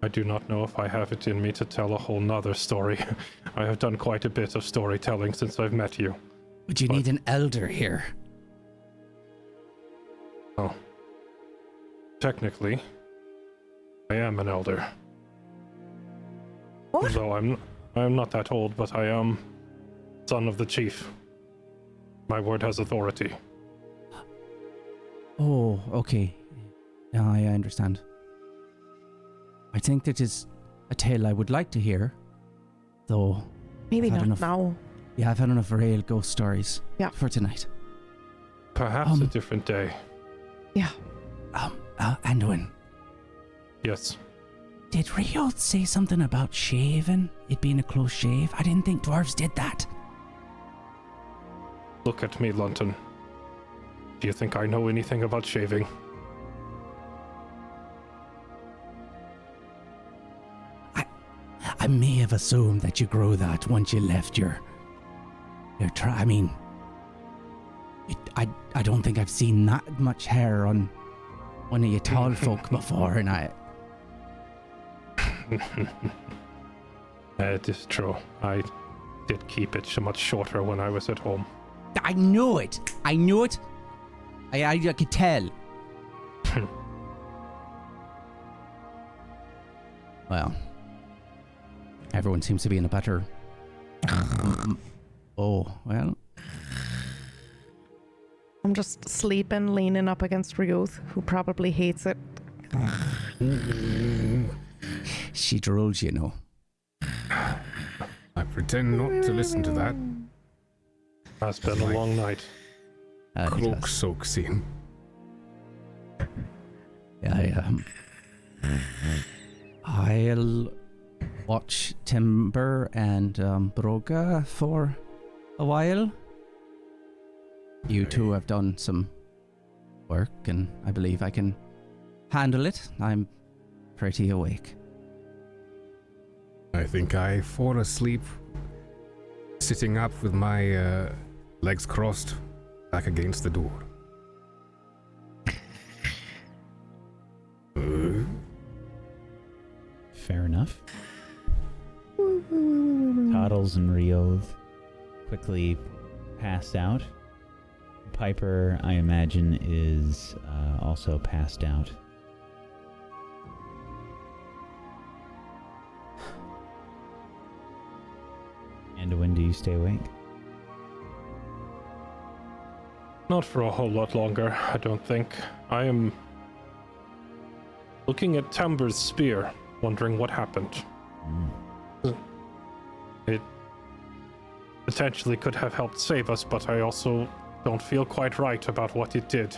I do not know if I have it in me to tell a whole nother story. I have done quite a bit of storytelling since I've met you. But you need an elder here. Oh. Technically, I am an elder. What? Though I'm not that old, but I am son of the chief. My word has authority. Oh, okay. Now I understand. I think that is a tale I would like to hear, though. Maybe I've had not enough. now. Yeah, I've had enough real ghost stories for tonight. Perhaps a different day. Yeah. Anduin, Yes. did Rio say something about shaving? It being a close shave? I didn't think dwarves did that. Look at me, Lunton. Do you think I know anything about shaving? I may have assumed that you grew that once you left your I mean, I don't think I've seen that much hair on one of you tall folk before, and It is true. I did keep it so much shorter when I was at home. I knew it. I knew it. I could tell. Well, everyone seems to be in a better. Oh, well. I'm just sleeping, leaning up against Ryuth, who probably hates it. She drools, you know. I pretend not to listen to that. It's been a long night. Cloak soaks in. Yeah, I'll watch Timber and Broga for a while. You two have done some work, and I believe I can handle it. I'm pretty awake. I think I fall asleep sitting up with my legs crossed back against the door. Fair enough. Toddles and Rioth quickly pass out. Piper, I imagine, is also passed out. And when do you stay awake? Not for a whole lot longer, I don't think. I am looking at Timber's spear, wondering what happened. It potentially could have helped save us, but I also don't feel quite right about what it did.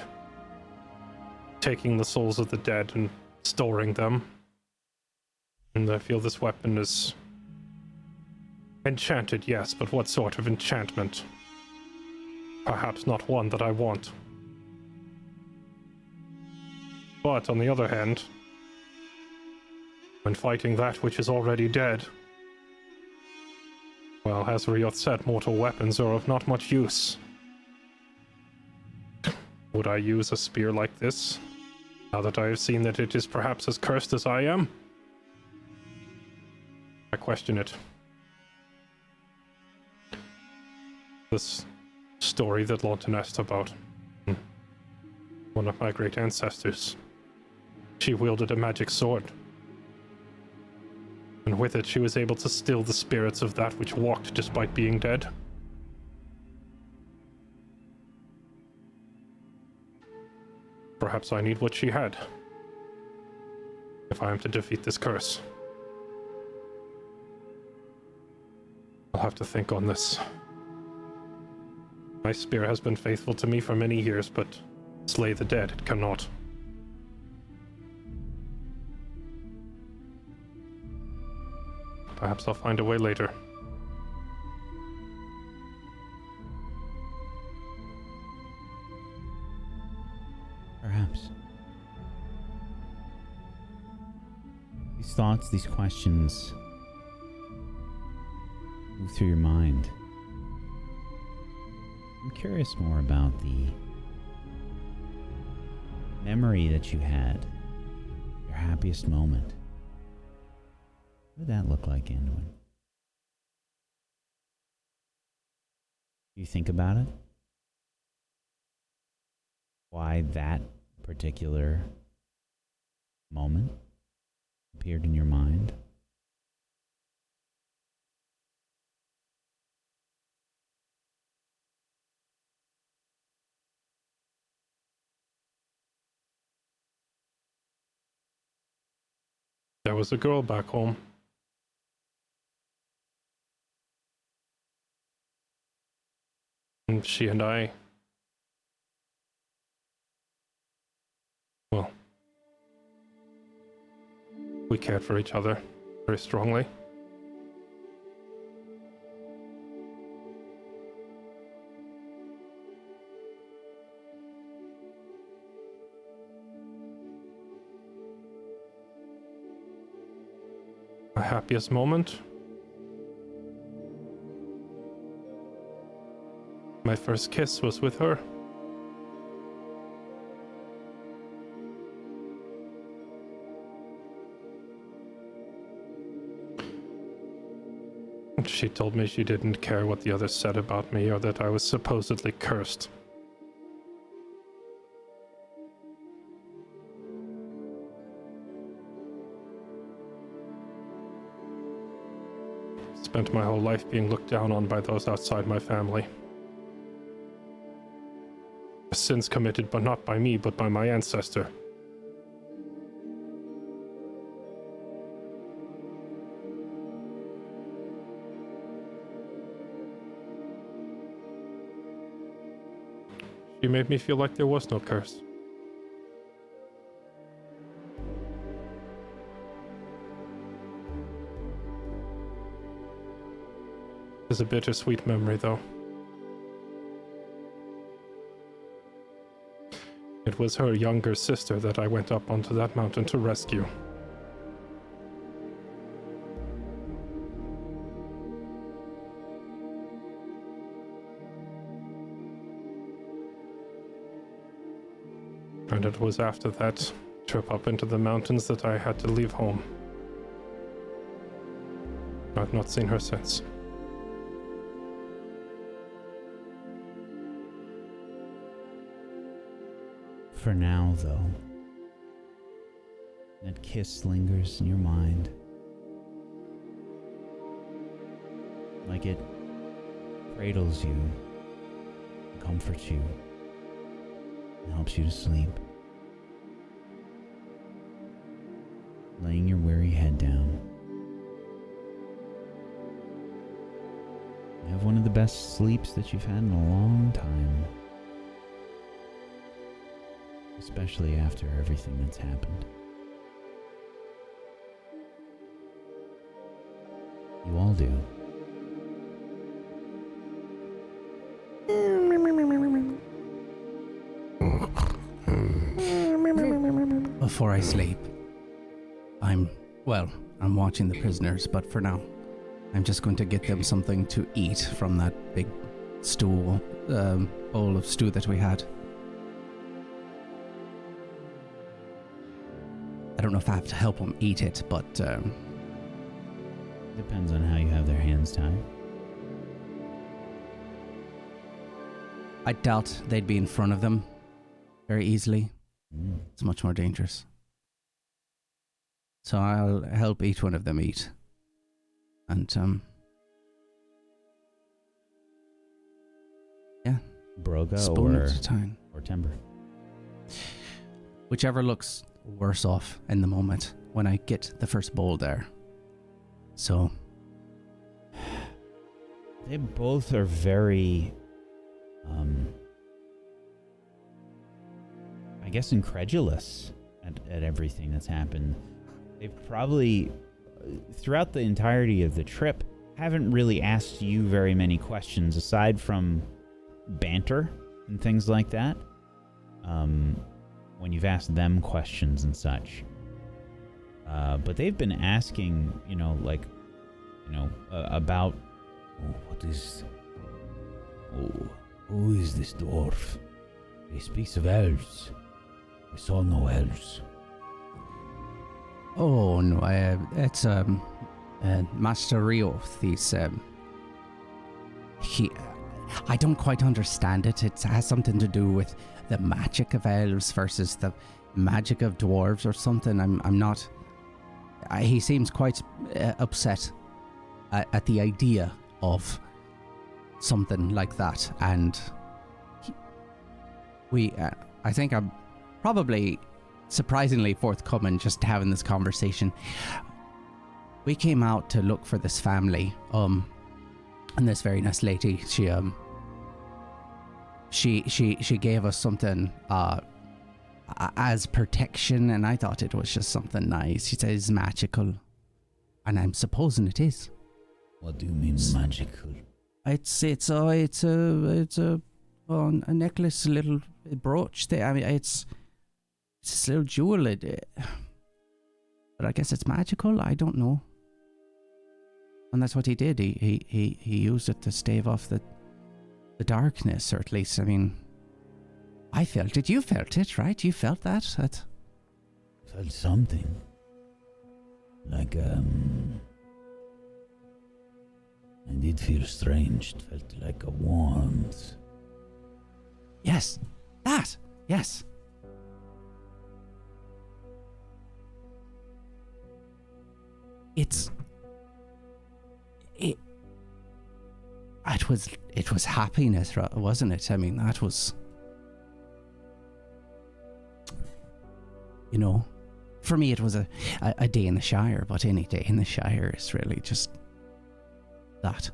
Taking the souls of the dead and storing them. And I feel this weapon is enchanted, yes, but what sort of enchantment? Perhaps not one that I want. But on the other hand, when fighting that which is already dead, well, as Rioth said, mortal weapons are of not much use. Would I use a spear like this, now that I have seen that it is perhaps as cursed as I am? I question it. This story that Lawton asked about. One of my great ancestors. She wielded a magic sword. And with it she was able to still the spirits of that which walked despite being dead. Perhaps I need what she had, if I am to defeat this curse. I'll have to think on this. My spear has been faithful to me for many years, but slay the dead it cannot. Perhaps I'll find a way later. Perhaps. These thoughts, these questions move through your mind. I'm curious more about the memory that you had, your happiest moment. What did that look like, Anduin? Do you think about it? Why that particular moment appeared in your mind? There was a girl back home. And she and I... well... we cared for each other very strongly. My happiest moment? My first kiss was with her. She told me she didn't care what the others said about me or that I was supposedly cursed. Spent my whole life being looked down on by those outside my family. Sins committed, but not by me, but by my ancestor. She made me feel like there was no curse. It's a bittersweet memory, though. It was her younger sister that I went up onto that mountain to rescue. And it was after that trip up into the mountains that I had to leave home. I've not seen her since. For now, though, that kiss lingers in your mind, like it cradles you, comforts you, and helps you to sleep. Laying your weary head down. You have one of the best sleeps that you've had in a long time. Especially after everything that's happened. You all do. Before I sleep, I'm watching the prisoners, but for now, I'm just going to get them something to eat from that big bowl of stew that we had. I don't know if I have to help them eat it, but Depends on how you have their hands tied. I doubt they'd be in front of them very easily. Mm. It's much more dangerous. So I'll help each one of them eat. And, yeah. Broga Spoon at a time. or Timber? Whichever looks worse off in the moment when I get the first bowl there. So. They both are very, I guess, incredulous at everything that's happened. They've probably, throughout the entirety of the trip, haven't really asked you very many questions aside from banter and things like that. When you've asked them questions and such. But they've been asking, about, who is this dwarf? He speaks of elves. I saw no elves. Oh no, it's Master Rio. I don't quite understand it. It has something to do with the magic of elves versus the magic of dwarves or something. I'm not. He seems quite upset at the idea of something like that, and I think I'm probably surprisingly forthcoming just having this conversation. We came out to look for this family, and this very nice lady, she gave us something as protection, and I thought it was just something nice. She said it's magical, and I'm supposing it is. What do you mean magical? It's a necklace, a little brooch. I mean, it's a little jewel. But I guess it's magical. I don't know. And that's what he did. He used it to stave off the darkness, or at least, I mean, I felt it. You felt it, right? You felt that? Felt something. Like, I did feel strange. It felt like a warmth. Yes. That. Yes. It was happiness, wasn't it? I mean, that was, for me it was a day in the Shire, but any day in the Shire is really just that.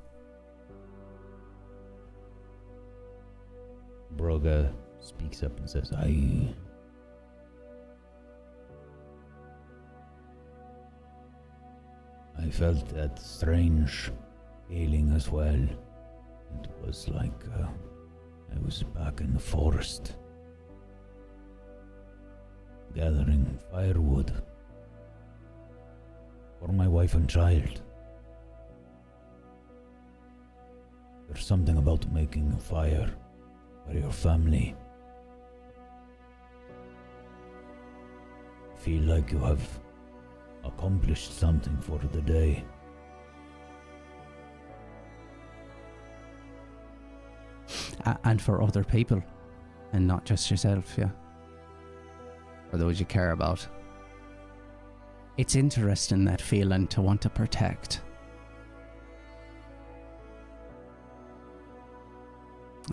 Broga speaks up and says, I felt that strange feeling as well. It was like I was back in the forest, gathering firewood for my wife and child. There's something about making a fire for your family. Feel like you have accomplished something for the day. And for other people, and not just yourself, yeah. For those you care about. It's interesting, that feeling to want to protect.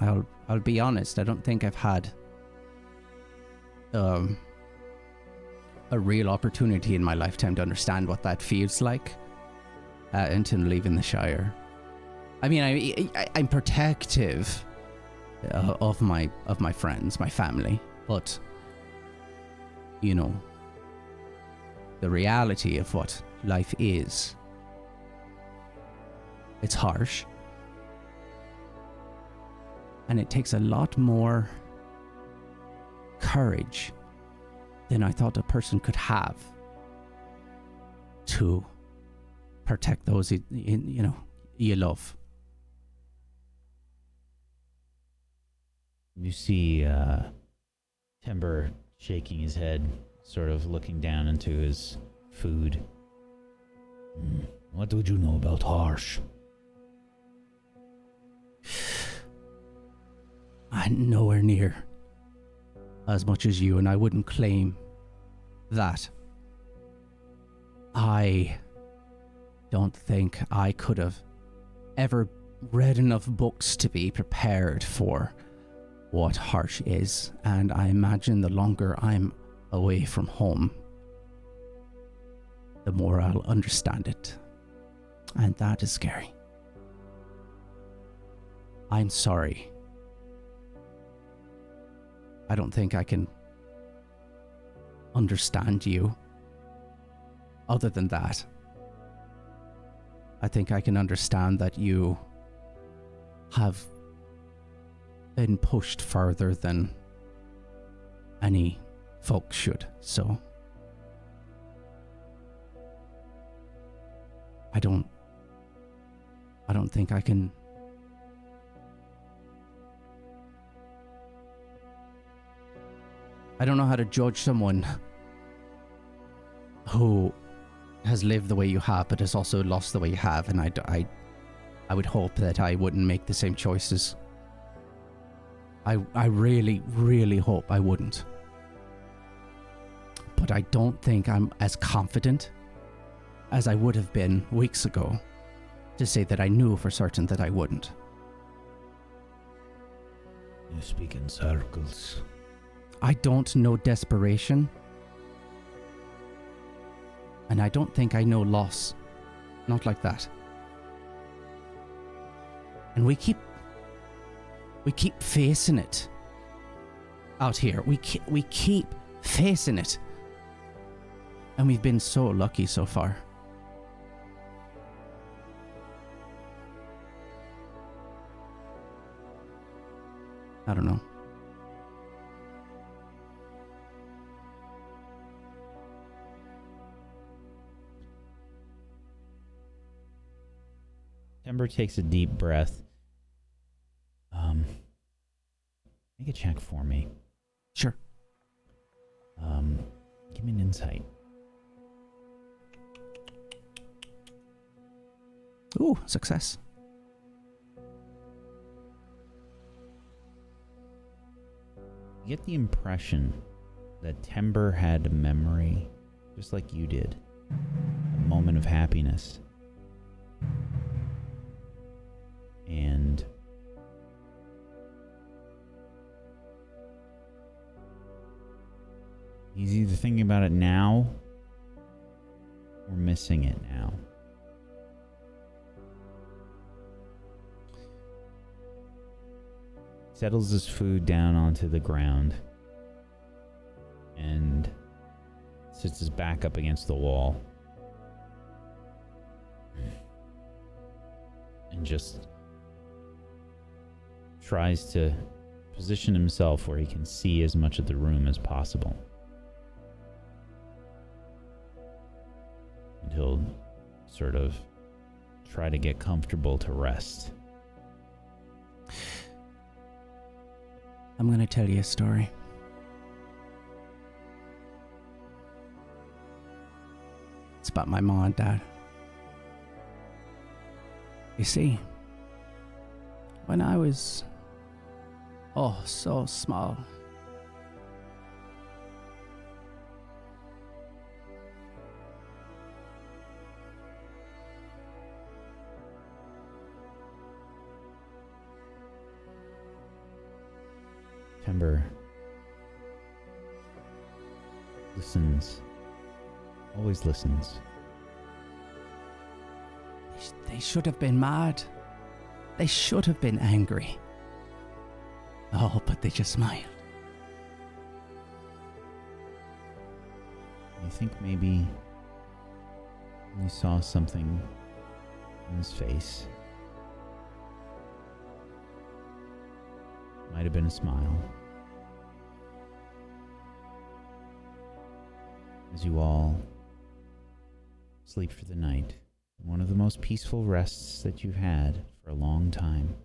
I'll be honest, I don't think I've had a real opportunity in my lifetime to understand what that feels like until leaving the Shire. I mean, I'm protective of my friends, my family, but the reality of what life is It's harsh. And it takes a lot more courage than I thought a person could have to protect those you love. You see Timber shaking his head, sort of looking down into his food. What would you know about Harsh? I'm nowhere near as much as you, and I wouldn't claim that. I don't think I could have ever read enough books to be prepared for what Harsh is, and I imagine the longer I'm away from home, the more I'll understand it. And that is scary. I'm sorry. I don't think I can understand you. Other than that, I think I can understand that you have been pushed further than any folk should, so I don't think I can. I don't know how to judge someone who has lived the way you have, but has also lost the way you have, and I would hope that I wouldn't make the same choices. I really, really hope I wouldn't. But I don't think I'm as confident as I would have been weeks ago to say that I knew for certain that I wouldn't. You speak in circles. I don't know desperation. And I don't think I know loss. Not like that. And we keep facing it out here. We keep facing it. And we've been so lucky so far. I don't know. Timber takes a deep breath. Make a check for me. Sure. Give me an insight. Ooh, success. You get the impression that Timber had a memory, just like you did. A moment of happiness. And he's either thinking about it now or missing it now. Settles his food down onto the ground and sits his back up against the wall and just tries to position himself where he can see as much of the room as possible. And he'll sort of try to get comfortable to rest. I'm going to tell you a story. It's about my mom and dad. You see, when I was, so small, Timber listens, always listens. they should have been mad. They should have been angry. Oh, but they just smiled. You think maybe you saw something in his face Might have been a smile. As you all sleep for the night. One of the most peaceful rests that you've had for a long time.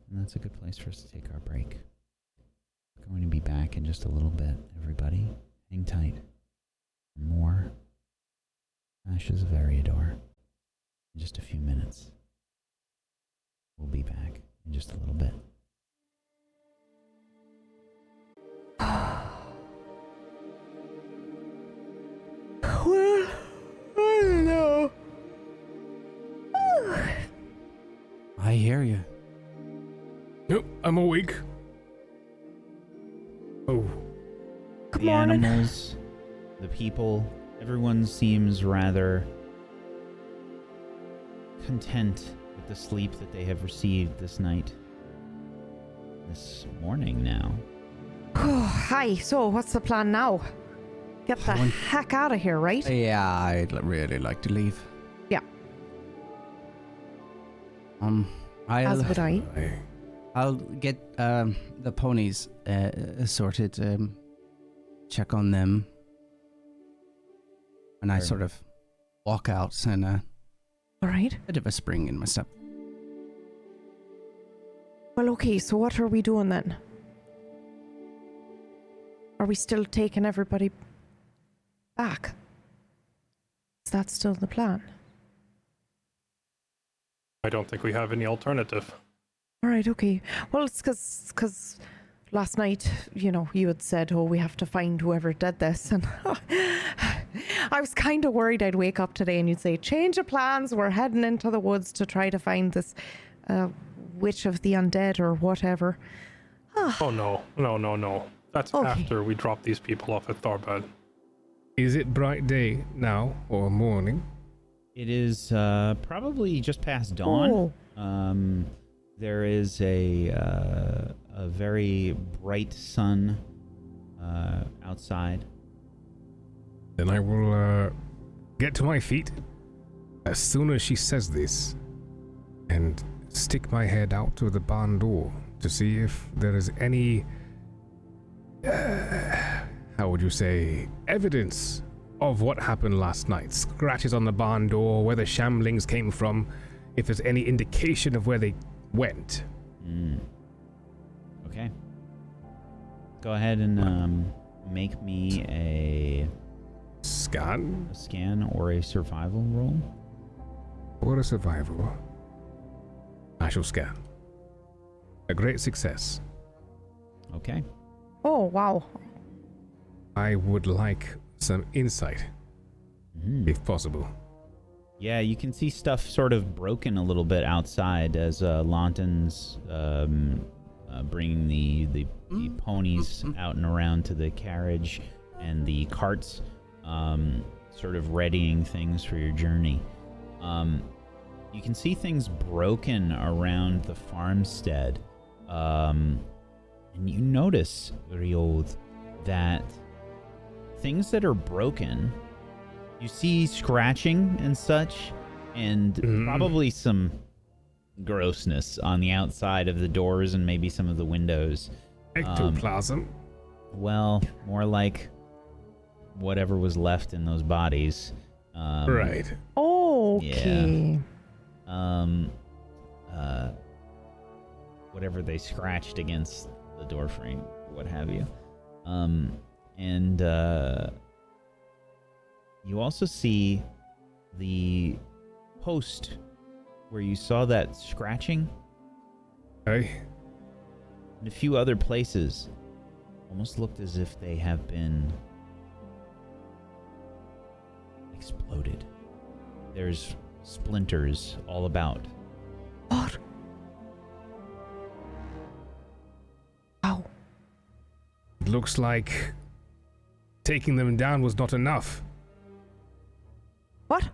And that's a good place for us to take our break. We're going to be back in just a little bit, everybody. Hang tight. For more Ashes of Eriador in just a few minutes. We'll be back in just a little bit. Well, I don't know. I hear you. Nope, I'm awake. Oh, Good The morning. animals, the people, everyone seems rather content with the sleep that they have received this night. This morning now. Hi, so what's the plan now? Get the heck out of here, right? Yeah, I'd really like to leave. Yeah. As would I. I'll get the ponies sorted, check on them, and I Sure. sort of walk out and a All right. bit of a spring in my step. Well, okay, so what are we doing then? Are we still taking everybody back? Is that still the plan? I don't think we have any alternative. All right, okay. Well, it's because last night, you had said, oh, we have to find whoever did this. And I was kind of worried I'd wake up today and you'd say, change of plans, we're heading into the woods to try to find this witch of the undead or whatever. Oh, no. That's Okay. after we drop these people off at Tharbad. is it bright day now or morning? It is probably just past dawn. Oh, There is a very bright sun outside. Then I will get to my feet as soon as she says this and stick my head out to the barn door to see if there is any, how would you say, evidence of what happened last night. Scratches on the barn door, where the shamblings came from, if there's any indication of where they went. Okay. Go ahead and make me a Scan scan or a survival roll. or a survival. I shall scan. A great success. Okay. oh, wow. I would like some insight, if possible. Yeah, you can see stuff sort of broken a little bit outside as Lawton's bringing the ponies out and around to the carriage and the carts, sort of readying things for your journey. You can see things broken around the farmstead, and you notice, Riod, that things that are broken, you see scratching and such, and probably some grossness on the outside of the doors and maybe some of the windows. Ectoplasm. Well, more like whatever was left in those bodies. Right. Okay. Whatever they scratched against the door frame, what have you. And you also see the post where you saw that scratching, Hey. and a few other places almost looked as if they have been exploded. There's splinters all about. What? Wow. It looks like taking them down was not enough. What?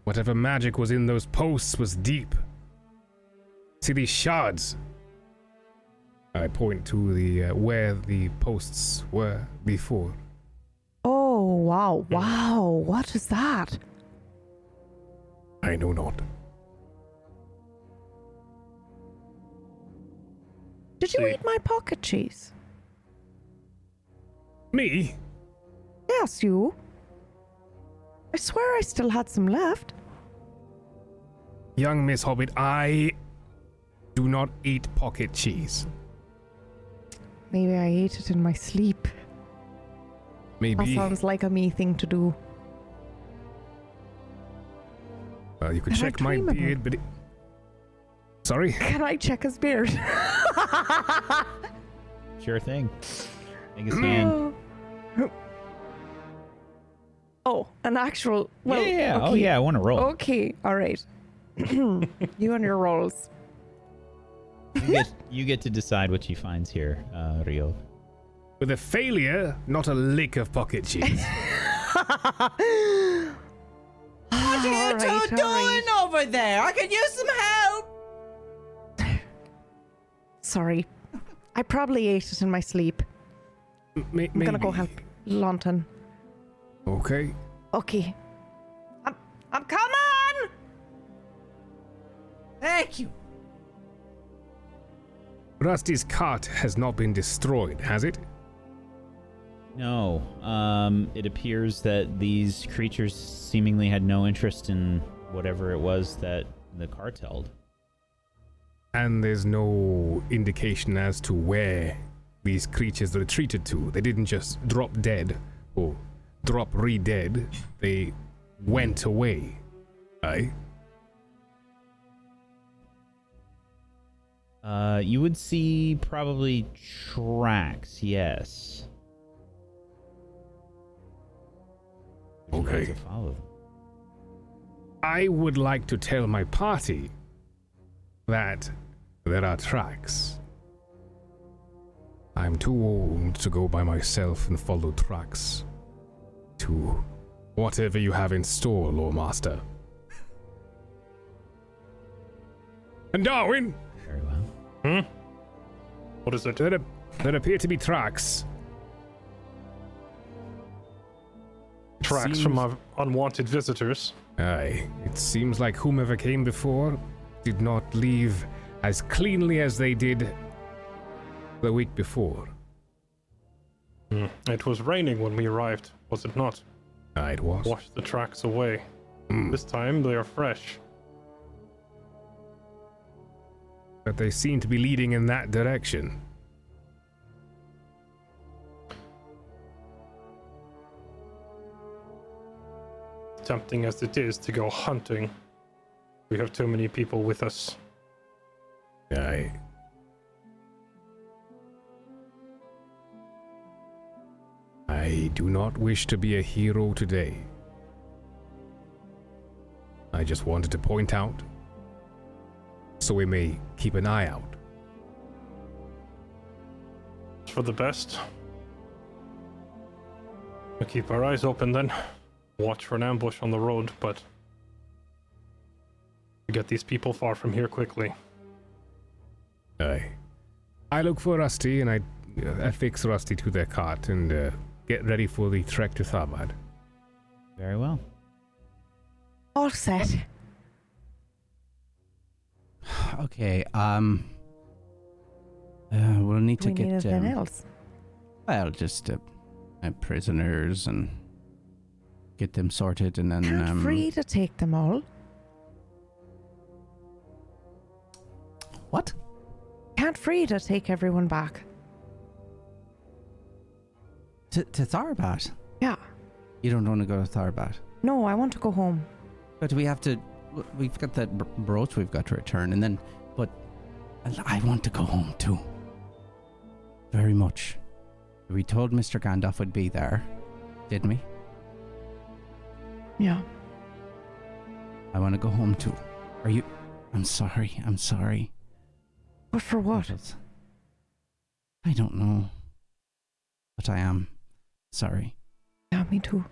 Whatever magic was in those posts was deep. See these shards? I point to the where the posts were before. Oh, wow. Wow. What is that? I know not. Did you See. eat my pocket cheese? Me? Yes, you. I swear I still had some left. Young Miss Hobbit, I do not eat pocket cheese. Maybe I ate it in my sleep. That Maybe. sounds like a me thing to do. Well, you could Can I check my dream about beard, but it... Sorry? Can I check his beard? Sure thing. Make a scan. Oh, an actual. Well, yeah. Okay. Oh, yeah. I want to roll. Okay, all right. You and your rolls. You get to decide what she finds here, Rio. With a failure, not a lick of pocket cheese. What are you two doing over there? I could use some help. Sorry. I probably ate it in my sleep. Maybe. I'm gonna go help Lawton. Okay. Okay. I'm coming! Thank you. Rusty's cart has not been destroyed, has it? No. It appears that these creatures seemingly had no interest in whatever it was that the cart held. And there's no indication as to where these creatures retreated to. They didn't just drop dead or drop re-dead. They went away. Aye? You would see probably tracks, yes. Would you like Okay. to follow them? I would like to tell my party that there are tracks. I'm too old to go by myself and follow tracks to whatever you have in store, Loremaster. And Darwin, Very well. What is it? there appear to be tracks. Tracks Seems- from our unwanted visitors. Aye, it seems like whomever came before did not leave as cleanly as they did the week before. It was raining when we arrived, was it not? Aye, it was. Washed the tracks away. Mm. This time they are fresh. But they seem to be leading in that direction. Tempting as it is to go hunting, we have too many people with us. Aye. I do not wish to be a hero today. I just wanted to point out so we may keep an eye out. It's for the best. We'll keep our eyes open then. Watch for an ambush on the road, but we get these people far from here quickly. Aye. I look for Rusty and I affix Rusty to their cart and get ready for the trek to Tharbad. Very well. All set. Okay. We'll need Do to we need get anything else? well, just prisoners and get them sorted, and then Can't free to take them all. what? Can't free to take everyone back. To Tharbad? Yeah. You don't want to go to Tharbad? No, I want to go home. But we have to. We've got that brooch we've got to return, and then. But I want to go home too. Very much. We told Mr. Gandalf would be there, didn't we? Yeah. I want to go home too. Are you? I'm sorry. I'm sorry. But for what? I don't know. But I am sorry. Yeah, me too.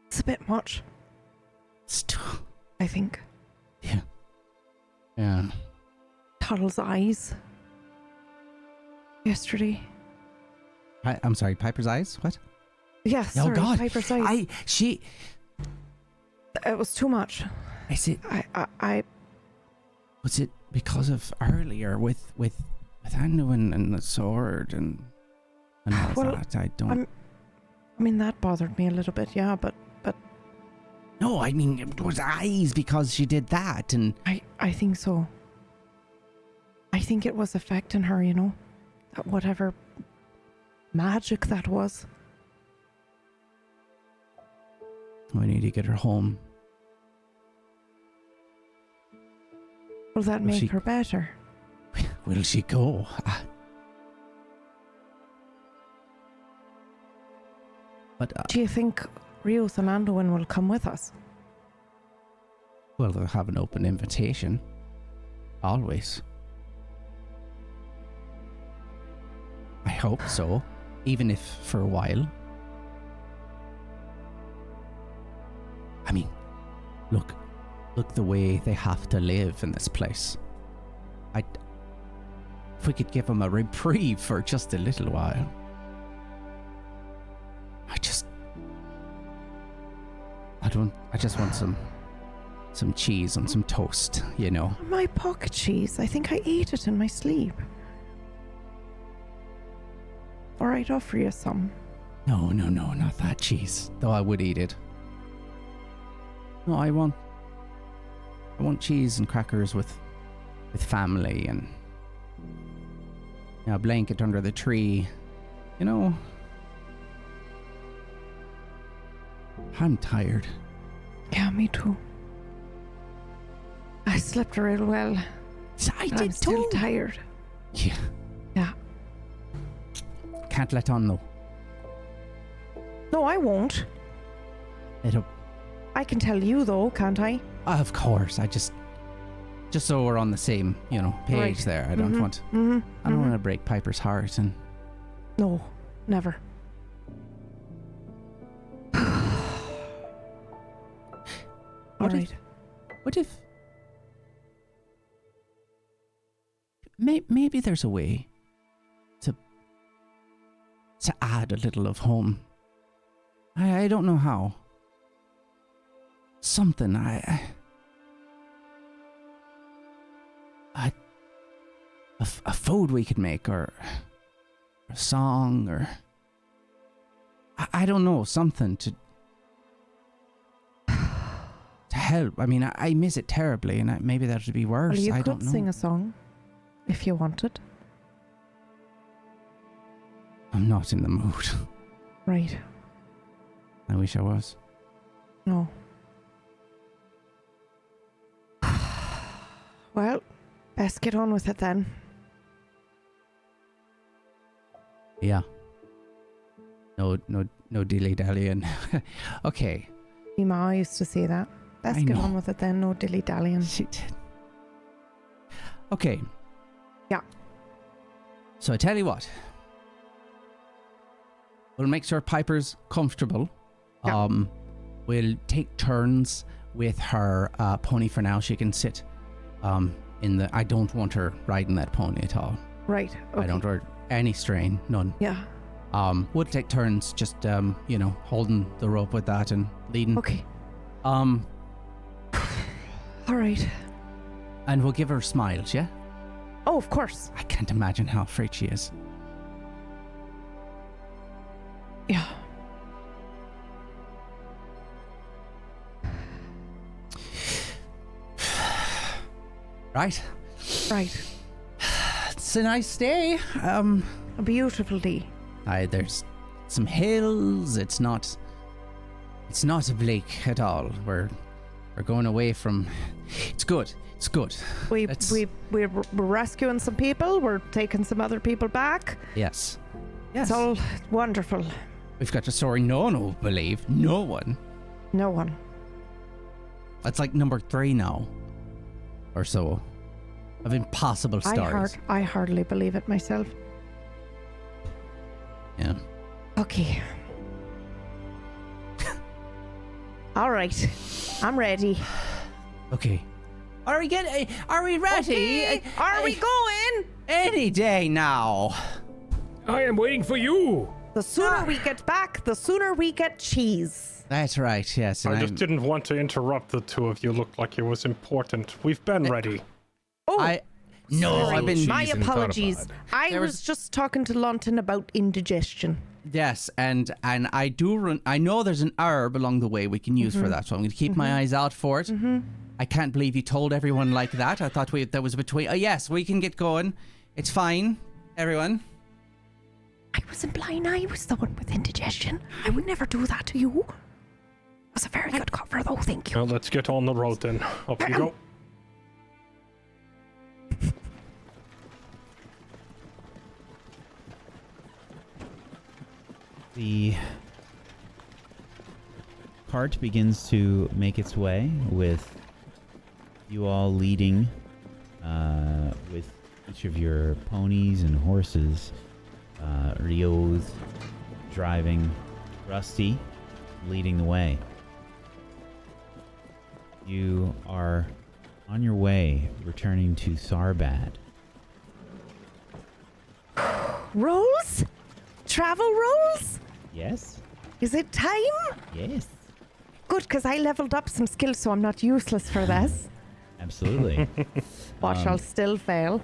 It's a bit much, I think. Yeah. Tuttle's eyes. Yesterday. I'm sorry. Piper's eyes. What? Yes, Oh sorry, God. Piper's eyes. She. It was too much. Is it? I Was it because of earlier with Anduin and the sword and all Well, that? I don't. I mean, that bothered me a little bit, yeah, but No, I mean it was eyes because she did that, and I think so. I think it was affecting her, you know, that whatever magic that was. we need to get her home. Will that Will make she- her better? Will she go? But Do you think Rios and Anduin will come with us? well, they'll have an open invitation. Always. I hope so, even if for a while. I mean, look the way they have to live in this place. If we could give them a reprieve for just a little while. I just want some cheese on some toast, you know. My pocket cheese. I think I ate it in my sleep. Or I'd offer you some. No, not that cheese. Though I would eat it. No, I want cheese and crackers with family and a blanket under the tree. You know, I'm tired. Yeah, me too. I slept real well. I but I'm did still too. tired. Yeah. Yeah. Can't let on though. No, I won't. It'll. I can tell you though, can't I? Of course. I just so we're on the same, you know, page Right. there. I don't want. Mm-hmm. I don't want to break Piper's heart and. No, never. All What if- right. What if maybe there's a way to add a little of home? I don't know how. Something a food we could make, or a song, or I don't know, something to help. I mean, I miss it terribly, and maybe that would be worse. Well, you I could don't know. sing a song if you wanted. I'm not in the mood. Right. I wish I was. No. Well, best get on with it then. Yeah. No dilly-dallying. Okay. My ma used to say that. Best I get know. on with it then, no dilly-dallying. She did. Okay. Yeah. So I tell you what. We'll make sure Piper's comfortable. Yeah. We'll take turns with her pony for now. She can sit in the... I don't want her riding that pony at all. Right. Okay. I don't want any strain. None. Yeah. We'll take turns just, you know, holding the rope with that and leading. Okay. All right. And we'll give her smiles, yeah? Oh, of course. I can't imagine how afraid she is. Yeah. Right? Right. It's a nice day. A beautiful day. There's some hills. It's not bleak at all. We're going away from... It's good. It's good. We're rescuing some people. We're taking some other people back. Yes. It's all wonderful. We've got a story no one will believe. No one. No one. That's like number 3 now. Or so. Of impossible stories. I hardly believe it myself. Yeah. Okay. All right. I'm ready. Okay. Are we ready? Okay. Are we going? Any day now. I am waiting for you. The sooner we get back, the sooner we get cheese. That's right, yes. And I just didn't want to interrupt the two of you. Looked like it was important. We've been ready. Oh, No, sorry. I've been... My Cheese and apologies. Tharbad. I There was was- just talking to Lawton about indigestion. Yes, and I do run... I know there's an herb along the way we can use for that, so I'm going to keep my eyes out for it. I can't believe you told everyone like that. I thought that was between... yes, we can get going. It's fine, everyone. I was implying I was the one with indigestion. I would never do that to you. It was a very good cover, though. Thank you. Well, let's get on the road then. Up you go. The cart begins to make its way with you all leading with each of your ponies and horses. Rioth driving, Rusty leading the way. You are on your way returning to Tharbad. Rolls? Travel rolls? Yes? Is it time? Yes. Good, because I leveled up some skills, so I'm not useless for this. Absolutely. But I'll still fail.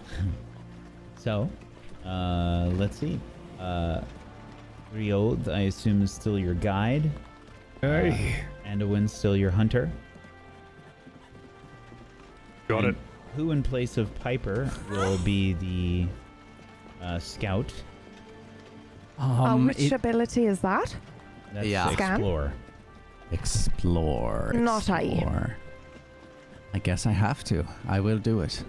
So, let's see. Rioth, I assume, is still your guide. Hey. Anduin's still your hunter. Got And it. who in place of Piper will be the scout? Which ability is that? That's Yeah. Scan? explore. Explore. Not I. explore. I guess I have to. I will do it.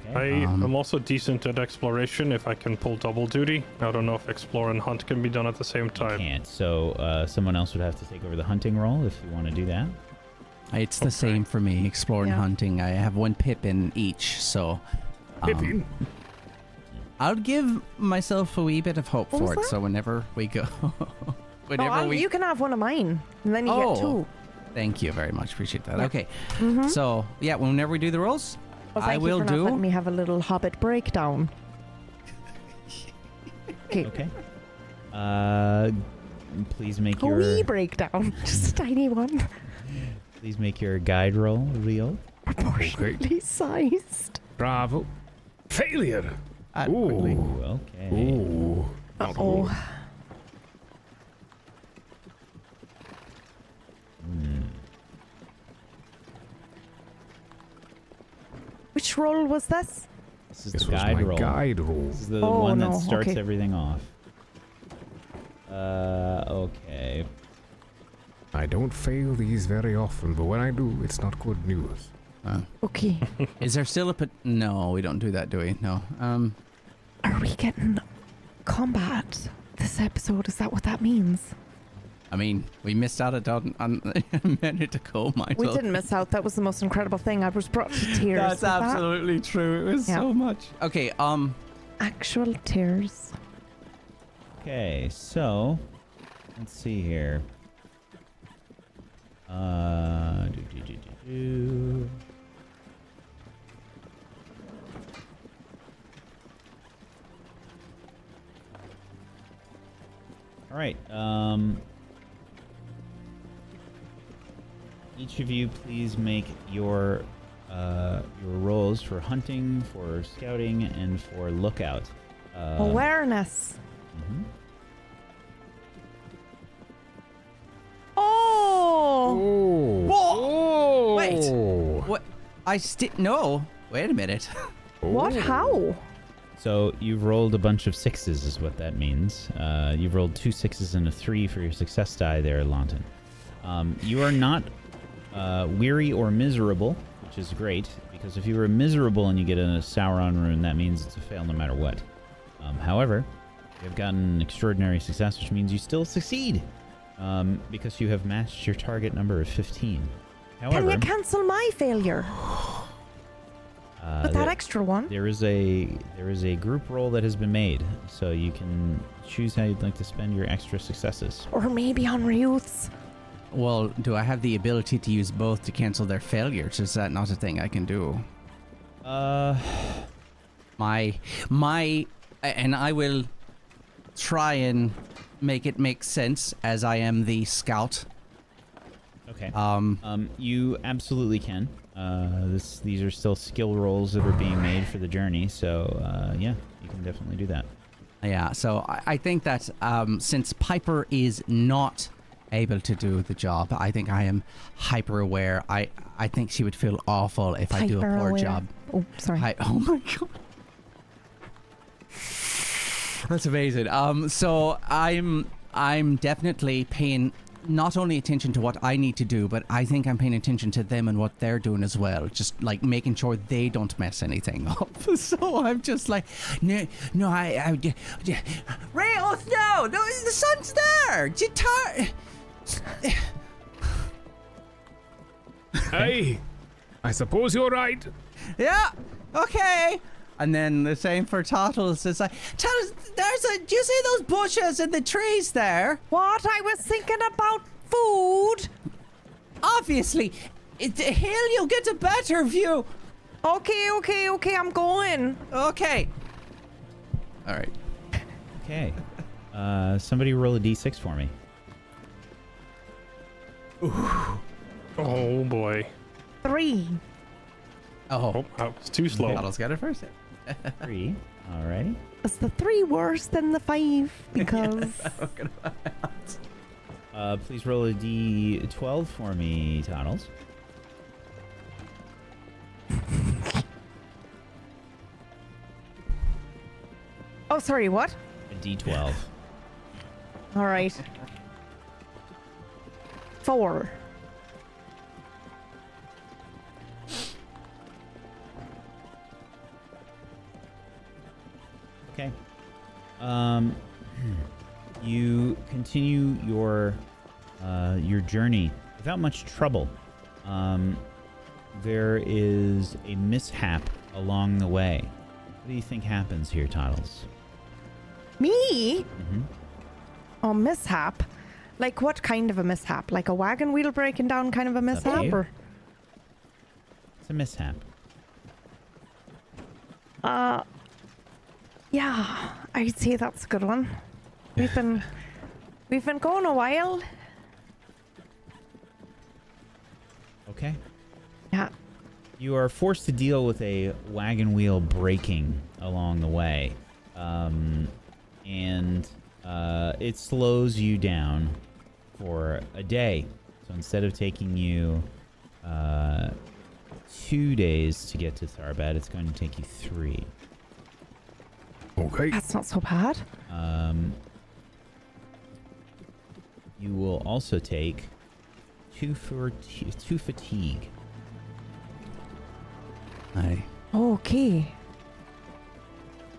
Okay. I am also decent at exploration if I can pull double duty. I don't know if explore and hunt can be done at the same You time. can't. So someone else would have to take over the hunting role if you want to do that. It's the same for me. Explore and Yeah. hunting. I have one pip in each, so Pippin. I'll give myself a wee bit of hope What for was it. that? So whenever we go, You can have one of mine, and then you get two. Thank you very much. Appreciate that. Yeah. Okay. So yeah, whenever we do the rolls, Well, I thank you will for not letting do. me have a little Hobbit breakdown. Okay. Okay. Please make A your wee breakdown. Just a tiny one. please make your guide roll, Rio. Proportionately sized. Bravo. Failure. Adequately. Ooh. Okay. Ooh. Uh-oh. Which roll was this? This is This the was guide my roll. guide roll. This is the Oh, one no, that starts okay. everything off. Okay. I don't fail these very often, but when I do, it's not good news. Okay. Is there still a No, we don't do that, do we? No. Are we getting combat this episode? Is that what that means? I mean, we missed out on a minute ago, Michael. We didn't miss out. That was the most incredible thing. I was brought to tears. That's with that. absolutely true. It was Yeah. so much. Okay. Actual tears. Okay, so let's see here. Do. All right. Each of you, please make your rolls for hunting, for scouting, and for lookout. Awareness. Mhm. Oh! Whoa! Wait. What? No. Wait a minute. What? How? So you've rolled a bunch of sixes, is what that means. You've rolled 2 6s and a 3 for your success die there, Lawton. You are not weary or miserable, which is great, because if you were miserable and you get a Sauron rune, that means it's a fail no matter what. However, you have gotten an extraordinary success, which means you still succeed, because you have matched your target number of 15. However, Can you cancel my failure? With that extra one? there is a group roll that has been made, so you can choose how you'd like to spend your extra successes. Or maybe on Ryuth's? Well, do I have the ability to use both to cancel their failures? Is that not a thing I can do? And I will try and make it make sense as I am the scout. Okay. You absolutely can. These are still skill rolls that are being made for the journey, so yeah, you can definitely do that. Yeah, so I think that since Piper is not able to do the job, I think I am hyper aware. I think she would feel awful if I do a poor Hyper-aware. job. Oh, sorry. Oh my god. That's amazing. So I'm definitely paying not only attention to what I need to do, but I think I'm paying attention to them and what they're doing as well. Just like making sure they don't mess anything up. So I'm just like, no, Rayoth, no, the sun's there. Hey, I suppose you're right. Yeah, okay. And then the same for Tottles. It's like, Tottles, do you see those bushes and the trees there? What? I was thinking about food. Obviously, the hill, you'll get a better view. Okay, I'm going. Okay. All right. Okay. Somebody roll a d6 for me. Oh boy. 3. Oh, that was too slow. Tottles got it first. 3. Alrighty. Is the 3 worse than the 5? Because Please roll a d12 for me, Toddles. oh, sorry, what? A d12. All right. 4. Okay. You continue your journey without much trouble. There is a mishap along the way. What do you think happens here, Toddles? Me? Mm-hmm. Oh, mishap. Like what kind of a mishap? Like a wagon wheel breaking down kind of a It's up to mishap, you. or? It's a mishap. Yeah, I'd say that's a good one. We've been going a while. Okay. Yeah. You are forced to deal with a wagon wheel breaking along the way. And it slows you down for a day. So instead of taking you 2 days to get to Tharbad, it's going to take you 3. Okay. That's not so bad. You will also take 2 fatigue. Aye. Okay.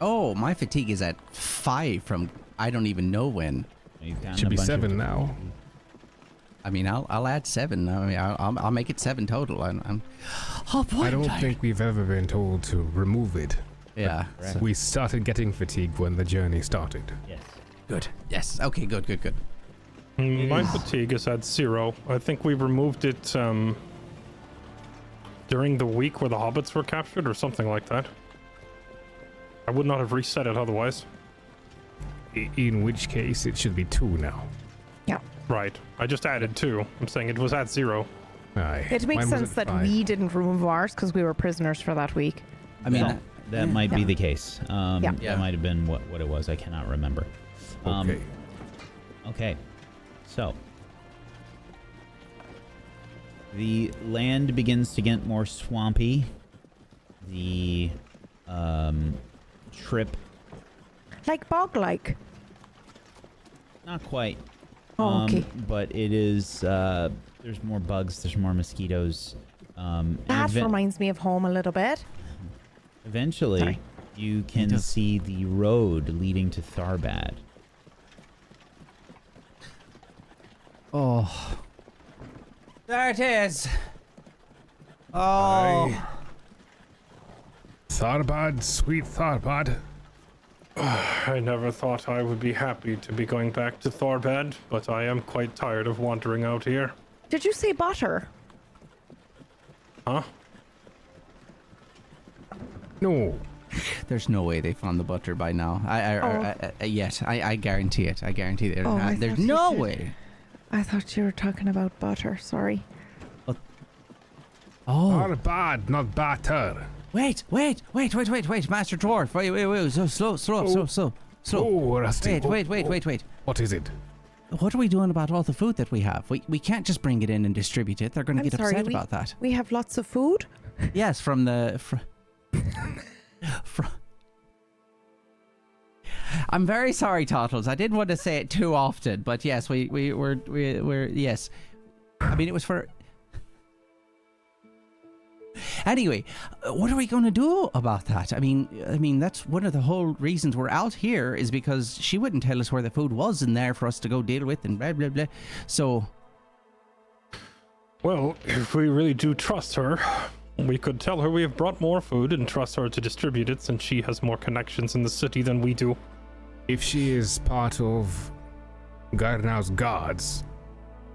Oh, my fatigue is at 5 from I don't even know when. You've gotten Should a be bunch of 7 now. I mean, I'll add 7. I mean, I'll make it 7 total. Oh boy, I I'm don't tired. think we've ever been told to remove it. Yeah. Correct. So, We started getting fatigue when the journey started. Yes. good. Yes. Okay. Good. My fatigue is at 0. I think we removed it during the week where the hobbits were captured or something like that. I would not have reset it otherwise. In which case, it should be 2 now. Yeah. Right. I just added 2. I'm saying it was at 0. Aye. It makes Mine was sense at that 5. we didn't remove ours because we were prisoners for that week. I mean, That might be Yeah. the case. Yeah. Yeah. That might have been what it was. I cannot remember. Okay. Okay. So. The land begins to get more swampy. The trip, Like bog-like. not quite. Oh, okay. But it is, there's more bugs, there's more mosquitoes. And That reminds me of home a little bit. eventually, Sorry. you can does. see the road leading to Tharbad. Oh. There it is. Oh. Aye. Tharbad, sweet Tharbad. I never thought I would be happy to be going back to Tharbad, but I am quite tired of wandering out here. Did you say butter? Huh? No, There's no way they found the butter by now. I guarantee it. I guarantee it. There's no way. I thought you were talking about butter. Sorry. Oh. Tharbad, not batter. Wait, Master Dwarf. Wait. So slow. Oh, Rusty. Wait. What is it? What are we doing about all the food that we have? We can't just bring it in and distribute it. They're going to get upset about that. We have lots of food. Yes, from the... I'm very sorry, Tottles. I didn't want to say it too often, but yes, we're yes. I mean, it was for... Anyway, what are we going to do about that? I mean, that's one of the whole reasons we're out here is because she wouldn't tell us where the food was in there for us to go deal with and blah, blah, blah. So... Well, if we really do trust her, we could tell her we have brought more food and trust her to distribute it since she has more connections in the city than we do. If she is part of Garnau's guards,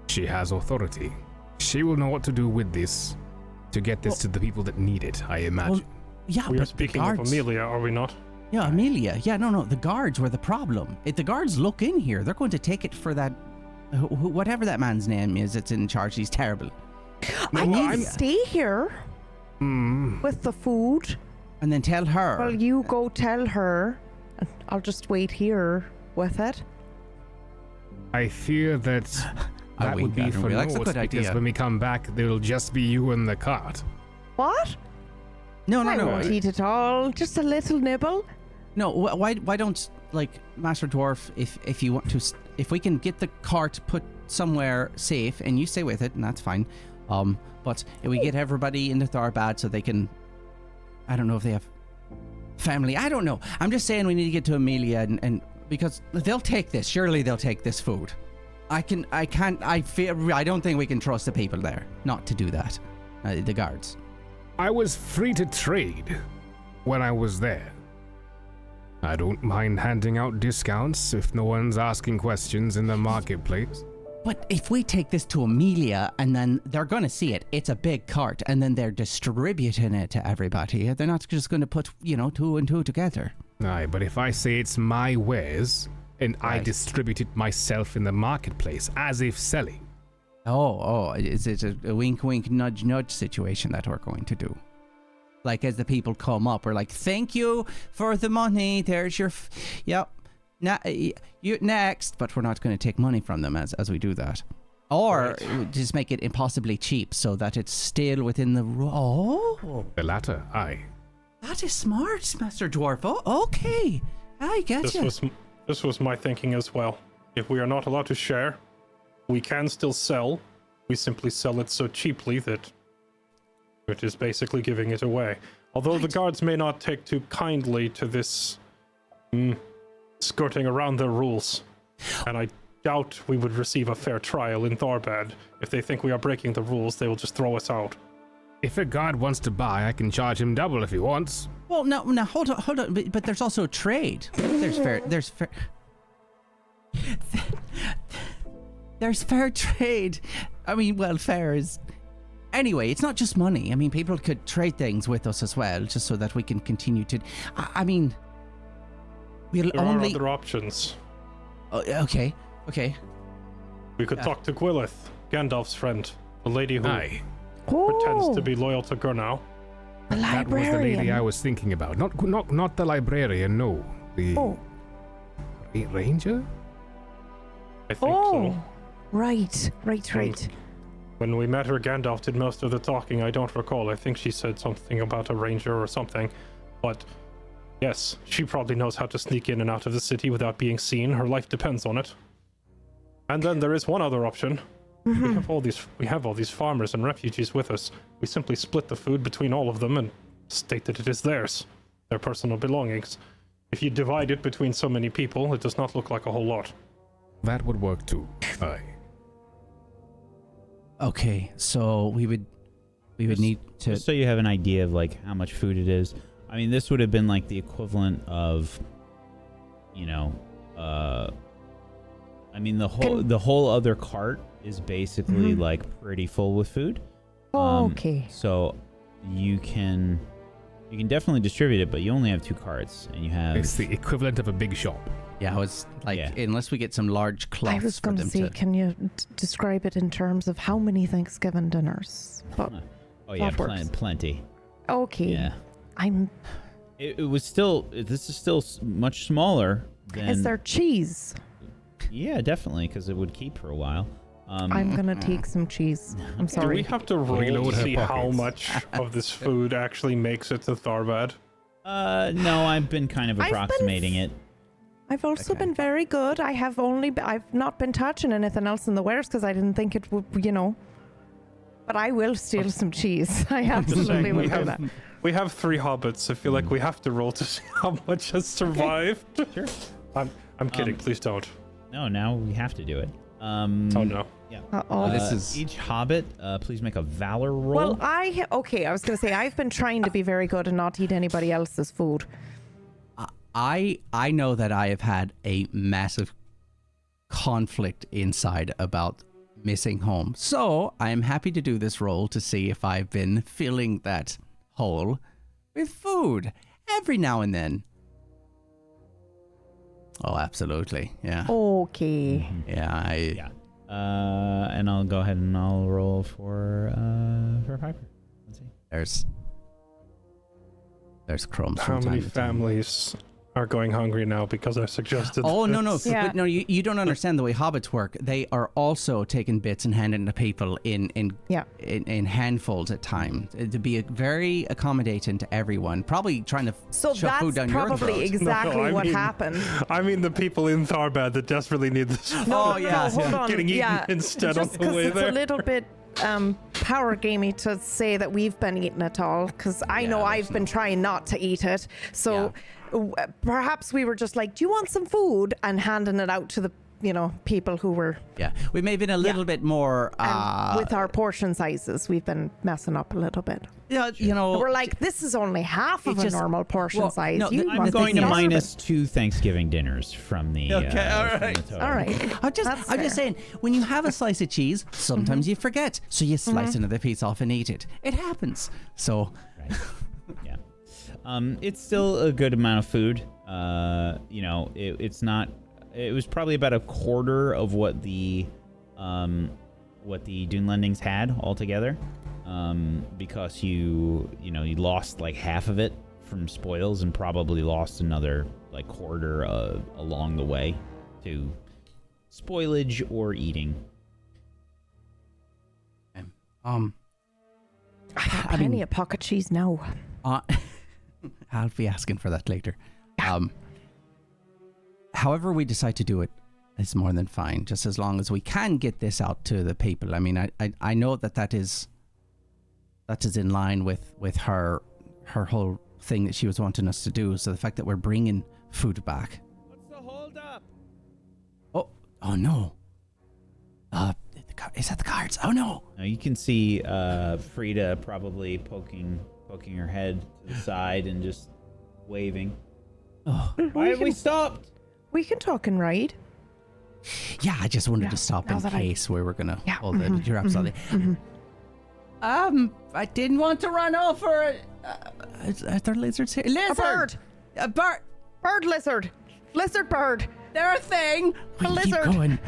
she has authority. She will know what to do with this to get this to the people that need it, I imagine. Well, yeah, We are but speaking the of guards, Amelia, are we not? Yeah, Amelia. Yeah, no. The guards were the problem. If the guards look in here, they're going to take it for that... whatever that man's name is that's in charge. He's terrible. I can stay here with the food. And then tell her. Well, you go tell her. And I'll just wait here with it. I fear that that would be for that's a naught, good because idea. when we come back, there'll just be you in the cart. What? No. I won't eat it all. Just a little nibble. No, why don't, like, Master Dwarf, if you want to, if we can get the cart put somewhere safe and you stay with it, and that's fine. But if we get everybody into Tharbad so they can, I don't know if they have family. I don't know. I'm just saying we need to get to Amelia and because they'll take this. Surely they'll take this food. I don't think we can trust the people there not to do that. The guards. I was free to trade when I was there. I don't mind handing out discounts if no one's asking questions in the marketplace. But if we take this to Amelia and then they're going to see it, it's a big cart, and then they're distributing it to everybody. They're not just going to put, 2 and 2 together. Aye, but if I say it's my wares and I Right. distribute it myself in the marketplace as if selling. Oh, is it a wink, wink, nudge, nudge situation that we're going to do? Like as the people come up, we're like, thank you for the money. There's your, yep. You next, but we're not going to take money from them as we do that, or just make it impossibly cheap so that it's still within the. Oh, The latter, aye. that is smart, Master Dwarf. Oh, okay, I get you. This was my thinking as well. If we are not allowed to share, we can still sell. We simply sell it so cheaply that it is basically giving it away. Although the guards may not take too kindly to this skirting around their rules, and I doubt we would receive a fair trial in Tharbad. If they think we are breaking the rules, they will just throw us out. If a guard wants to buy, I can charge him double if he wants. Well, no, hold on. But there's also trade. There's fair trade. I mean, well, fair is. Anyway, it's not just money. I mean, people could trade things with us as well, just so that we can continue to. I mean, we'll There only. are other options. Okay. We could talk to Gwyleth, Gandalf's friend, the lady who Aye. pretends Oh, to be loyal to Gurnau. the That was the lady I librarian. was thinking about. Not the librarian, no. The Oh, ranger? I think oh, so. right. When we met her, Gandalf did most of the talking. I don't recall. I think she said something about a ranger or something. But yes, she probably knows how to sneak in and out of the city without being seen. Her life depends on it. And then there is one other option. We have all these farmers and refugees with us. We simply split the food between all of them and state that it is theirs, their personal belongings. If you divide it between so many people, it does not look like a whole lot. That would work too. Aye. Okay, so we would need to. Just so you have an idea of like how much food it is. I mean, this would have been like the equivalent of, I mean, the whole other cart is basically like pretty full with food. Okay. So you can You can definitely distribute it, but you only have 2 carts, and you have. It's the equivalent of a big shop. Yeah, I was like, Yeah. unless we get some large cloths I was for going to them say, to. can you describe it in terms of how many Thanksgiving dinners? But Oh yeah, that works. plenty. okay, Yeah. I'm. It was still. This is still much smaller than. Is there cheese? Yeah, definitely, because it would keep for a while. I'm gonna take some cheese. I'm Do sorry. we have to roll Reload to her see how pockets. much of this food actually makes it to Tharbad? No, I've been kind of I've been approximating it. I've also Okay. been very good. I've not been touching anything else in the wares because I didn't think it would, But I will steal some cheese. I absolutely saying, will we do have- that. We have 3 hobbits. I feel like we have to roll to see how much has survived. Sure. I'm kidding. Please don't. No, now we have to do it. Oh no. Yeah. Uh-oh. This is- each hobbit. Please make a valor roll. Well, I was going to say I've been trying to be very good and not eat anybody else's food. I know that I have had a massive conflict inside about missing home. So I am happy to do this roll to see if I've been filling that hole with food every now and then. Oh, absolutely. Yeah. Okay. Yeah. Yeah. And I'll go ahead and I'll roll for Piper. Let's see. There's crumbs. How from many time to time. families are going hungry now because I suggested Oh, no. this? Yeah. But no, you don't understand the way hobbits work. They are also taking bits and handing to people in handfuls at times to be very accommodating to everyone. Probably trying to So shove food that's down your probably throat. exactly No, I what mean- happened. I mean the people in Tharbad that desperately need this. Oh, yeah. hold on. Getting eaten yeah, instead on just the way it's there. a little bit power gamey to say that we've been eating it all because I know I've been trying not to eat it. So perhaps we were just like, do you want some food? And handing it out to the people who were Yeah, we may have been a little bit more. and with our portion sizes, we've been messing up a little bit. We're We're like, this is only half of a just- normal portion well, size. no, You I'm I'm must going be to starving. minus 2 Thanksgiving dinners from the. Okay, all from the right. total. All right. I'm just That's fair. saying, when you have a slice of cheese, sometimes you forget, so you slice another piece off and eat it. It happens. So Right. Yeah. It's still a good amount of food. It's not. It was probably about a quarter of what the Dunelendings had altogether. Because you lost like half of it from spoils and probably lost another like quarter along the way to spoilage or eating. I have plenty of pocket cheese now. I'll be asking for that later. However we decide to do it, it's more than fine, just as long as we can get this out to the people. I mean, I know that is in line with her whole thing that she was wanting us to do. So the fact that we're bringing food back. What's the hold up? Oh no. Is that the cards? Oh no. Now you can see Frida probably poking her head to the side and just waving. Oh. Why have we stopped? We can talk and ride. Yeah, I just wanted Yeah, to stop now in that case we were gonna Yeah, hold the giraffes on the. I didn't want to run over it. Are there lizards here? Lizard! bird. A bird! Bird lizard. Lizard bird. They're a thing! A lizard. Keep going.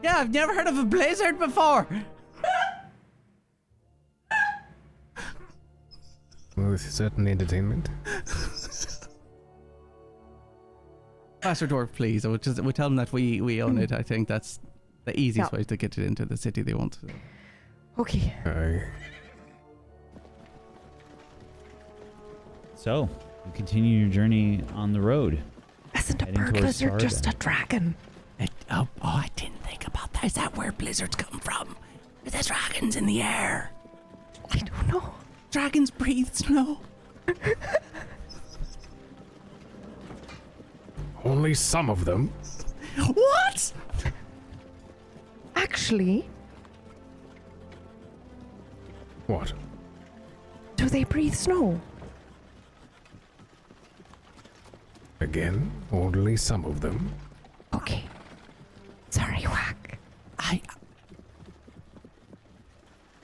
Yeah, I've never heard of a blizzard before. Well, this is certainly entertainment. Master Dwarf, please. We'll tell them that we own it. I think that's the easiest Yeah. way to get it into the city they want. Okay. So, you continue your journey on the road. Isn't a Heading bird towards lizard just a Tharbad. dragon? I didn't think about that. Is that where blizzards come from? There's dragons in the air. I don't know. Dragons breathe snow. Only some of them. What? Actually, What? do they breathe snow? Again, only some of them. Okay. Sorry, Whack.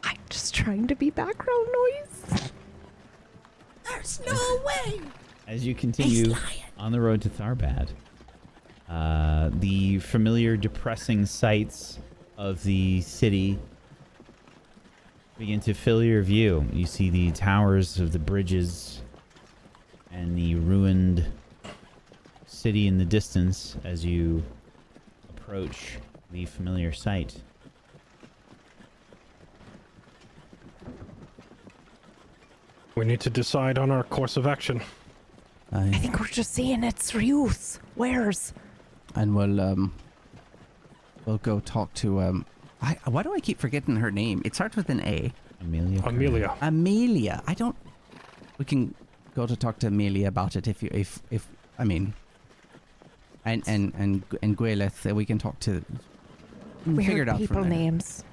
I'm just trying to be background noise. There's no way. As you continue on the road to Tharbad, the familiar depressing sights of the city begin to fill your view. You see the towers of the bridges and the ruined city in the distance as you approach the familiar sight. We need to decide on our course of action. I think we're just saying it's Ryuth's. Where's? And we'll go talk to why do I keep forgetting her name? It starts with an A. Amelia. Amelia. We can go to talk to Amelia about it if I mean. And Gwyleth, we can talk to. Figure it out people from there. names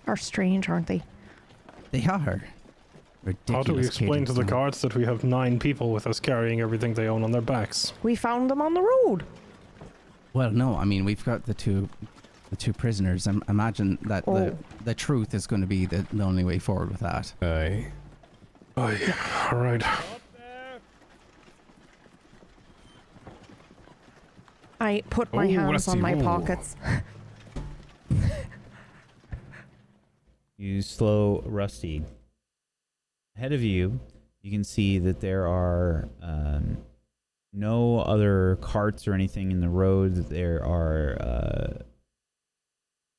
are strange, aren't they? They are. Ridiculous. How do we explain to the cadence. guards that we have 9 people with us carrying everything they own on their backs? We found them on the road. Well, no, I mean we've got the two prisoners. I imagine that the truth is going to be the only way forward with that. Aye. Aye. All right. I put my hands Rusty, on my ooh. pockets. You slow Rusty. Ahead of you, you can see that there are no other carts or anything in the road. There are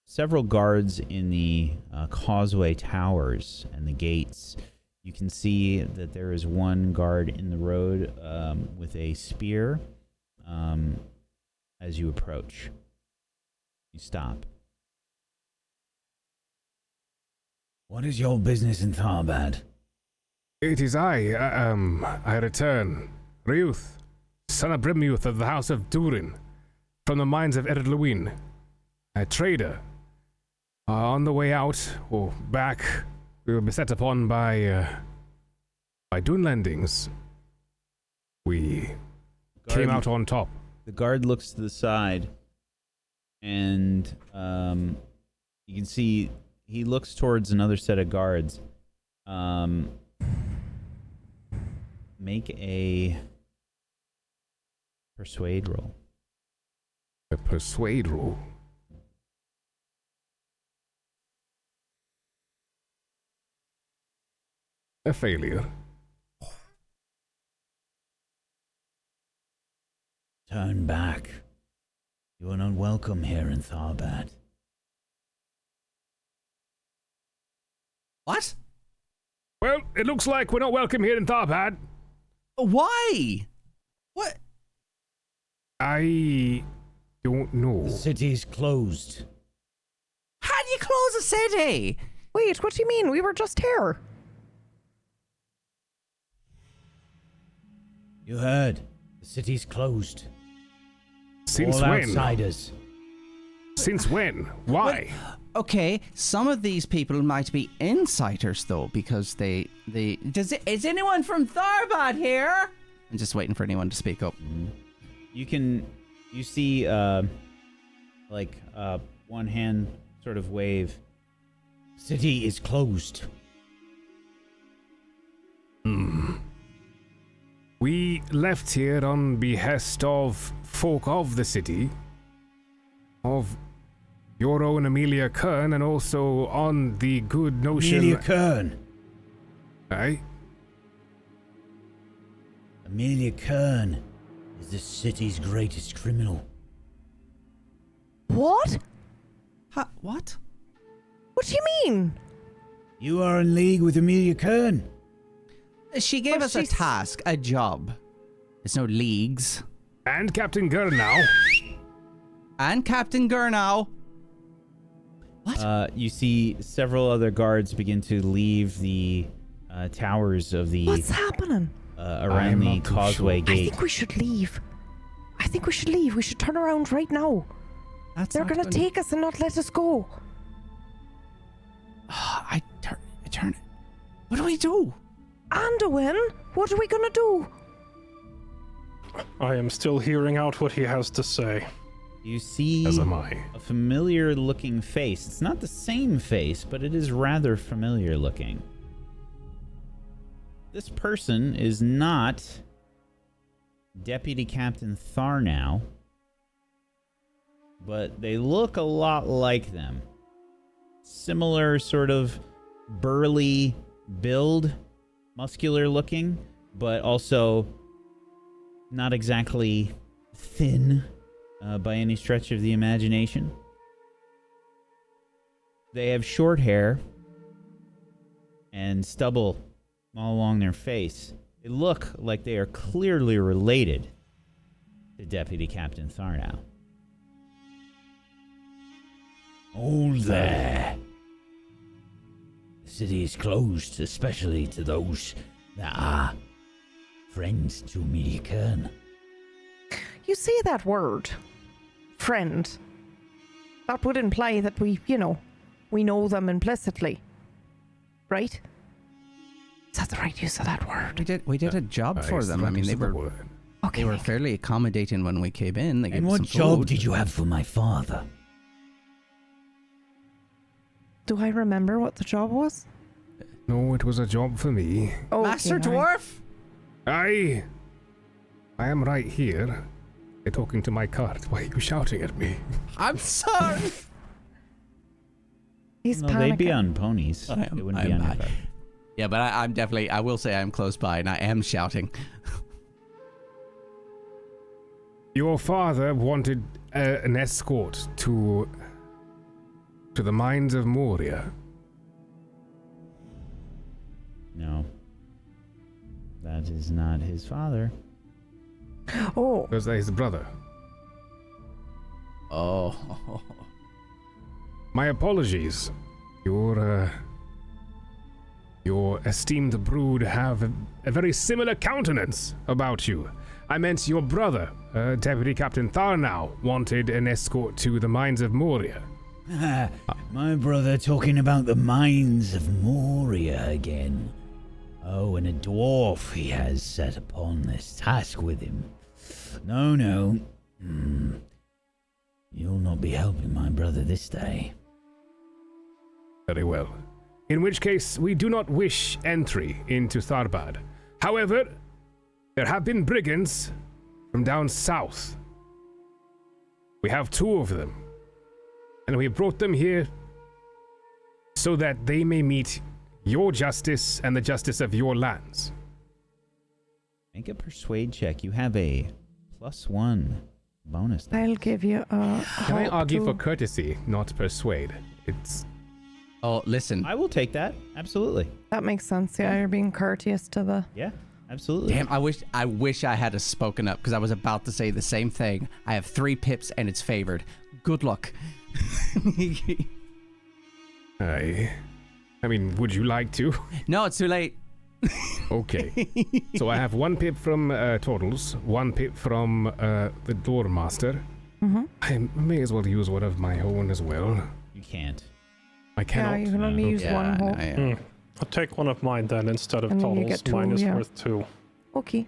several guards in the causeway towers and the gates. You can see that there is one guard in the road with a spear. As you approach, you stop. What is your business in Tharbad? It is I return. Ryuth, son of Brimmuth of the House of Durin, from the mines of Eriador, a trader. On the way out, or back, we were beset upon by Dunlendings. We came out on top. The guard looks to the side, and you can see he looks towards another set of guards. Make a persuade roll. A persuade roll. A failure. Turn back. You are not welcome here in Tharbad. What? Well, it looks like we're not welcome here in Tharbad. Why? What? I don't know. The city's closed. How do you close a city? Wait, what do you mean? We were just here. You heard. The city's closed. Since All when? outsiders. Since when? Why? Okay, some of these people might be insiders though, because is anyone from Tharbad here? I'm just waiting for anyone to speak up. You see one hand sort of wave. City is closed. We left here on behest of folk of the city, of your own Amelia Kern, and also on the good notion... Amelia Kern. Aye? Amelia Kern is the city's greatest criminal. What? What? What do you mean? You are in league with Amelia Kern. She gave Well, us a she's- task, a job. It's no leagues. And Captain Gurnow. And Captain Gurnow. You see several other guards begin to leave the towers of the What's happening? around I'm the not too causeway sure. I gate. think we should leave. We should turn around right now. They're gonna take us and not let us go. I turn. What do we do? Anduin, what are we gonna do? I am still hearing out what he has to say. You see As am I. a familiar looking face. It's not the same face, but it is rather familiar looking. this person is not Deputy Captain Tharnow, but they look a lot like them. Similar sort of burly build, muscular looking, but also not exactly thin by any stretch of the imagination. They have short hair and stubble all along their face. They look like they are clearly related to Deputy Captain Tharnow. Hold there. The city is closed, especially to those that are friends to Mirggles. You say that word, friend. That would imply that we know them implicitly. Right? Is that the right use of that word? We did a job for them. I mean, they were Okay. they were fairly accommodating when we came in. They gave And us what some job food. did you have for my father? Do I remember what the job was? No, it was a job for me. Oh, Master okay, Dwarf? I am right here. You're talking to my cart. Why are you shouting at me? I'm sorry. He's No, panicking. they'd be on ponies. I am- It wouldn't I be am on your not. cart. Yeah, but I'm definitely, I will say I'm close by and I am shouting. Your father wanted an escort to the mines of Moria. No. That is not his father. Oh, Was that his brother? Oh. My apologies. Your esteemed brood have a very similar countenance about you. I meant your brother, Deputy Captain Tharnow, wanted an escort to the mines of Moria. My brother talking about the mines of Moria again. Oh, and a dwarf he has set upon this task with him. No. You'll not be helping my brother this day. Very well. In which case, we do not wish entry into Tharbad. However, there have been brigands from down south. We have 2 of them. And we brought them here so that they may meet your justice and the justice of your lands. Make a persuade check. You have a +1 bonus. I'll give you a. Can I argue for to- courtesy, not persuade? It's Oh, listen. I will take that. Absolutely. That makes sense. Yeah, you're being courteous to the. Yeah, absolutely. Damn, I wish I had spoken up because I was about to say the same thing. I have 3 pips and it's favored. Good luck. I mean, would you like to? No, it's too late. Okay. So I have 1 pip from Totals, 1 pip from the Loremaster. Mm-hmm. I may as well use one of my own as well. You can't. I cannot. Yeah, you can only use one hole. I'll take one of mine then instead of And then you Toddles. get 2, Mine is yeah. worth 2. Okay.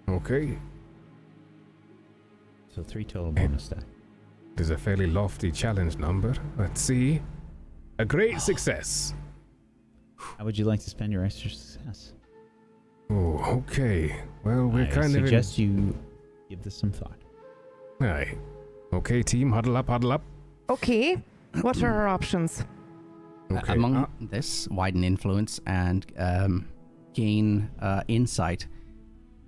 Okay. So 3 total bonus die. It is a fairly lofty challenge number. Let's see. A great success. How would you like to spend your extra success? Oh, okay. Well, we're I kind of in... suggest you give this some thought. Aye. Okay, team, huddle up, huddle up. Okay. What are our options? Okay. Among this, widen influence and gain insight.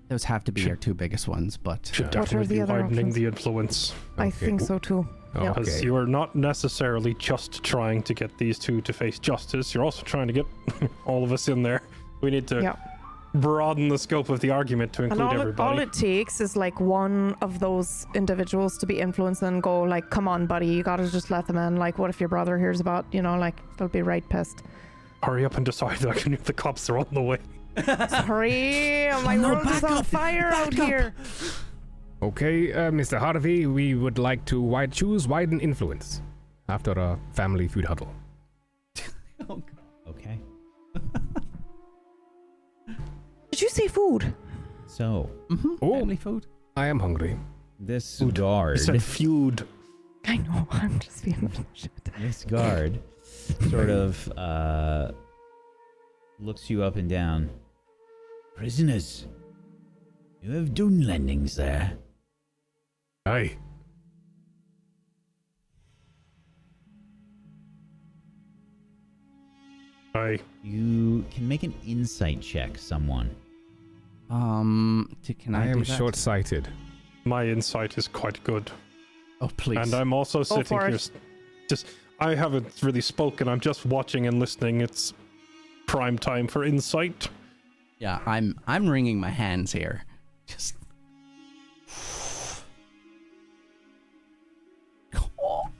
Those have to be our 2 biggest ones, but Should What are definitely the be other widening options? the influence. I Okay. think so too. Yeah. Because Okay. you are not necessarily just trying to get these 2 to face justice, you're also trying to get all of us in there. We need to Yeah. broaden the scope of the argument to And include all everybody. it takes is like one of those individuals to be influenced and go like, come on, buddy, you gotta just let them in. Like, what if your brother hears about, like, they'll be right pissed. Hurry up and decide that the cops are on the way. Sorry, my no, world is back on up, fire out back up. here. Okay, Mr. Harvey, we would like to choose widen influence after a family food huddle. Okay. Did you say food? So Oh, family food. I am hungry. this You guard, said feud. I know, I'm just being shit. this guard, sort of looks you up and down, Prisoners, you have done lendings there. Aye. You can make an insight check, someone. Can I I am do that? short-sighted. My insight is quite good. Oh, please. And I'm also sitting for here it. just I haven't really spoken. I'm just watching and listening. It's prime time for insight. Yeah, I'm wringing my hands here. Just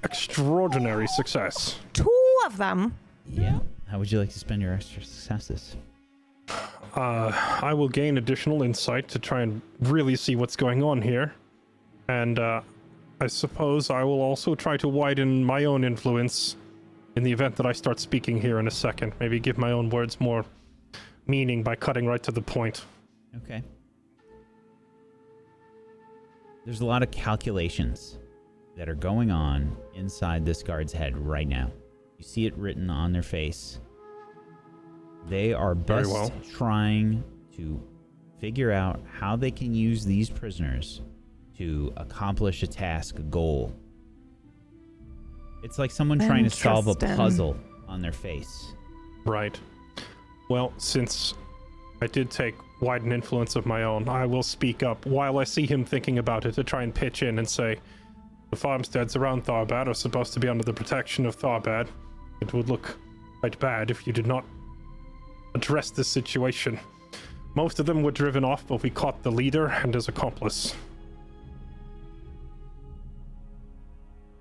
Extraordinary success. 2 of them. Yeah. How would you like to spend your extra successes? I will gain additional insight to try and really see what's going on here. And I suppose I will also try to widen my own influence in the event that I start speaking here in a second. Maybe give my own words more meaning by cutting right to the point. Okay. There's a lot of calculations that are going on inside this guard's head right now. You see it written on their face. They are Very best well. trying to figure out how they can use these prisoners to accomplish a task, a goal. It's like someone trying to solve a Interesting. puzzle on their face. Right. Well, since I did take widen influence of my own, I will speak up while I see him thinking about it to try and pitch in and say, the farmsteads around Tharbad are supposed to be under the protection of Tharbad. It would look quite bad if you did not address this situation. Most of them were driven off, but we caught the leader and his accomplice.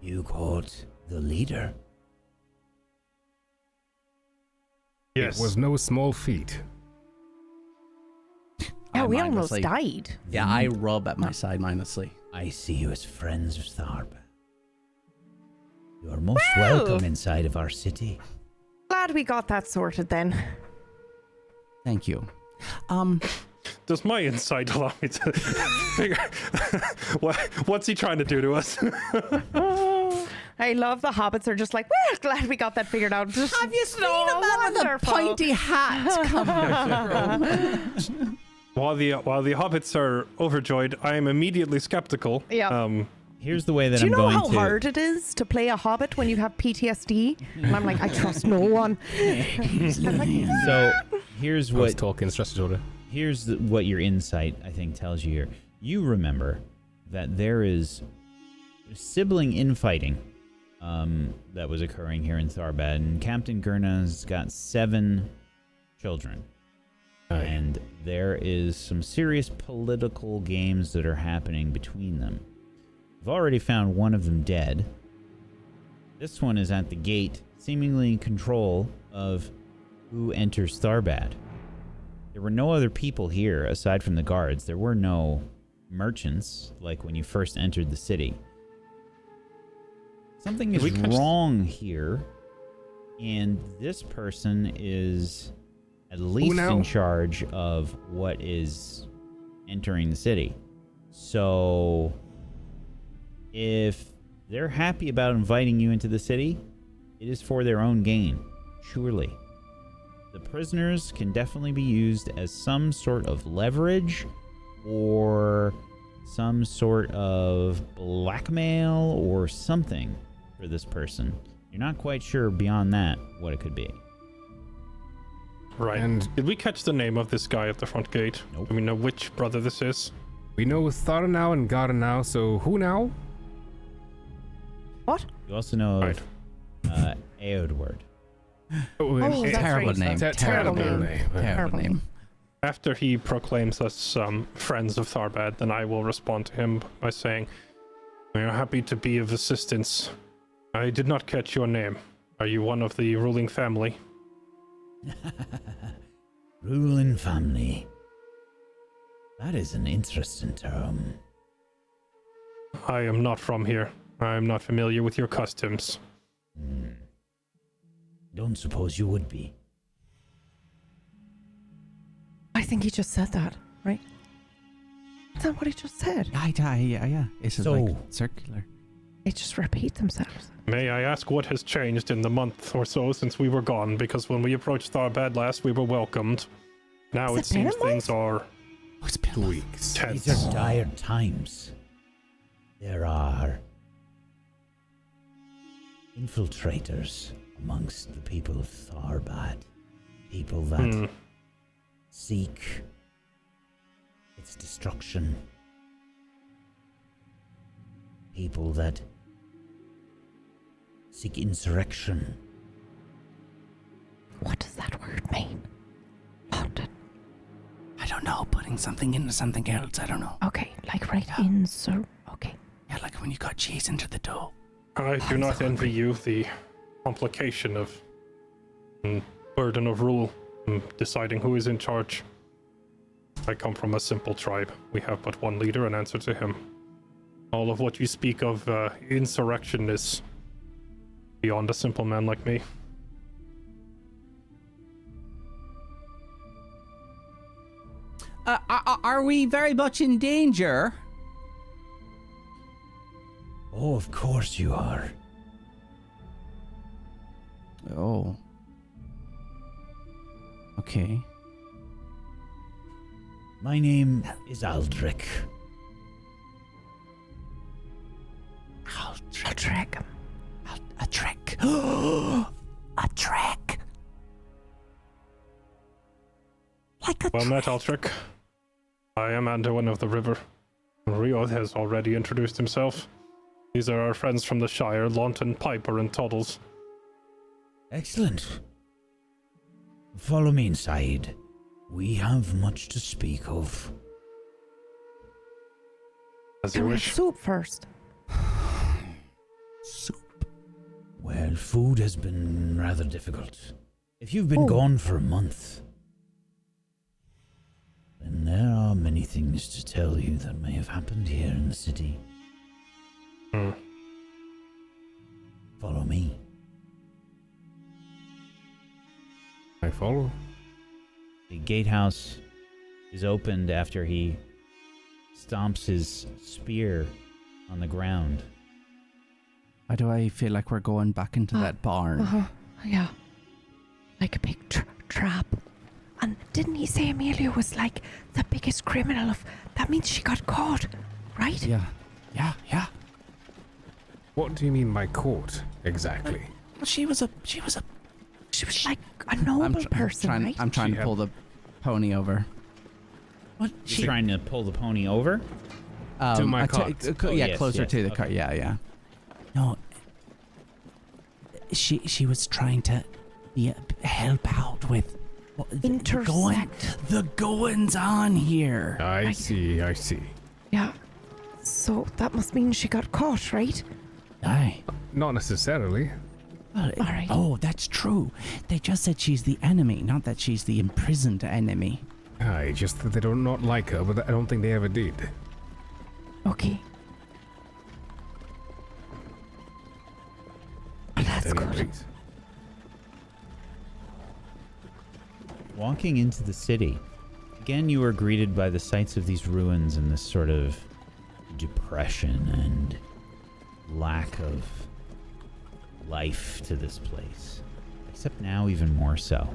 You caught the leader? Yes. It was no small feat. Yeah, I we mindlessly- almost died. Yeah, I rub at my side mindlessly. I see you as friends of Tharbad. You are most Well. welcome inside of our city. Glad we got that sorted then. Thank you. Does my insight allow me to figure what's he trying to do to us? I love the hobbits are just like, well, glad we got that figured out. Just Have you seen so a man with a wonderful. pointy hat come through? While the hobbits are overjoyed, I am immediately skeptical. Yeah. Here's the way that Do you I'm know going how to... hard it is to play a hobbit when you have PTSD? And I'm like, I trust no one. So here's I was what talking stress disorder. what your insight, I think, tells you here. You remember that there is sibling infighting that was occurring here in Tharbad, and Captain Gurna's got 7 children. And there is some serious political games that are happening between them. We've already found one of them dead. This one is at the gate, seemingly in control of who enters Tharbad. There were no other people here aside from the guards. There were no merchants like when you first entered the city. Something is wrong here, and this person is at least now? in charge of what is entering the city. So if they're happy about inviting you into the city, it is for their own gain, surely. The prisoners can definitely be used as some sort of leverage or some sort of blackmail or something for this person. You're not quite sure beyond that what it could be. Right. And- Did we catch the name of this guy at the front gate? Nope. Do we know which brother this is? We know Thara now and Gara now, so who now? What? You also know Right. of Eriador. Oh, that's Terrible right. name. Terrible name. name. Terrible name. After he proclaims us friends of Tharbad, then I will respond to him by saying, we are happy to be of assistance. I did not catch your name. Are you one of the ruling family? Ruling family. That is an interesting term. I am not from here. I am not familiar with your customs. Don't suppose you would be. I think he just said that, right? Is that what he just said? Yeah. It's just So- like circular. They just repeat themselves. May I ask what has changed in the month or so since we were gone? Because when we approached Tharbad last, we were welcomed. Now Has it it been seems a month? things are Oh, it's been 2 weeks. tense. These are dire times. There are infiltrators amongst the people of Tharbad. People that seek its destruction. People that seek insurrection. What does that word mean? London. I don't know. Putting something into something else. I don't know. Okay, like right in, so okay. Yeah, like when you got cheese into the dough. I do not envy you the complication of burden of rule, deciding who is in charge. I come from a simple tribe. We have but one leader and answer to him. All of what you speak of insurrection is beyond a simple man like me. Are we very much in danger? Oh, of course you are. Oh. Okay. My name is Aldrich. A trick. A trick. A trick. Like a Well met, Altric. I am Anduin of the River. Rio has already introduced himself. These are our friends from the Shire, Launton, Piper, and Toddles. Excellent. Follow me inside. We have much to speak of. As you Can we have wish. soup first? soup. Well, food has been rather difficult. If you've been Oh. gone for a month, then there are many things to tell you that may have happened here in the city. Follow me. I follow. The gatehouse is opened after he stomps his spear on the ground. Why do I feel like we're going back into that barn? Yeah. Like a big trap. And didn't he say Amelia was like the biggest criminal of... That means she got caught, right? Yeah. What do you mean by caught, exactly? Well, she was She was like a noble person, right? I'm trying She to had- pull the pony over. What? She's trying to pull the pony over. To my cart. Oh, yeah, yes, closer yes, to the okay. cart. Yeah. No. She was trying to help out with the goings on here. I see. Yeah. So that must mean she got caught, right? Aye. Not necessarily. Well, All right. Oh, that's true. They just said she's the enemy, not that she's the imprisoned enemy. Aye, just that they do not like her, but I don't think they ever did. Okay. Well, that's At any good. rate. Walking into the city, again you are greeted by the sights of these ruins and this sort of depression and lack of life to this place. Except now even more so.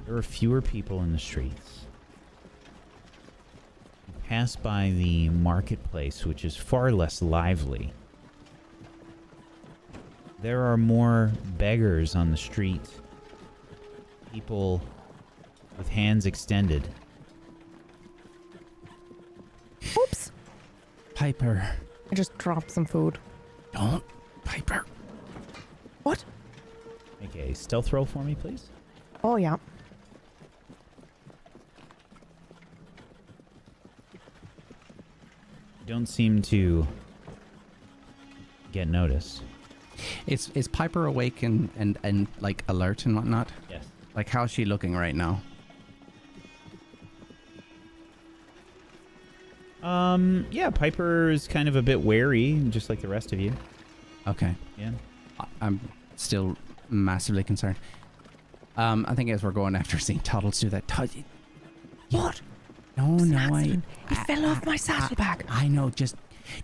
There are fewer people in the streets. You pass by the marketplace, which is far less lively. There are more beggars on the street. People with hands extended. Oops. Piper, I just dropped some food. don't. Piper. What? Make a stealth roll for me, please. Oh, yeah. You don't seem to get noticed. Is Piper awake and like alert and whatnot? Yes. Like, how's she looking right now? Yeah, Piper is kind of a bit wary, just like the rest of you. Okay. Yeah. I'm still massively concerned. I think as we're going after seeing Toddles do that. What? No, Accident. He fell off my saddlebag. I know. Just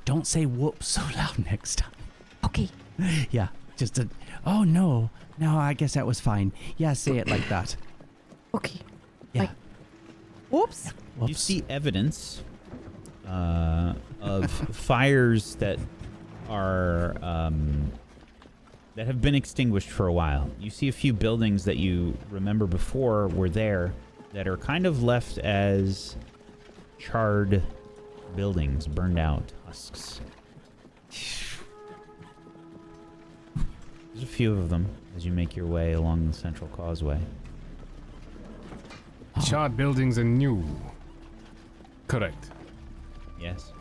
don't say whoops so loud next time. Okay. Yeah. Just a. Oh no. No, I guess that was fine. Yeah, say it like that. Okay. Yeah. Like, Whoops. You see evidence of fires that are that have been extinguished for a while. You see a few buildings that you remember before were there that are kind of left as charred buildings, burned out husks. There's a few of them as you make your way along the central causeway. Charred buildings are new. Correct. Yes.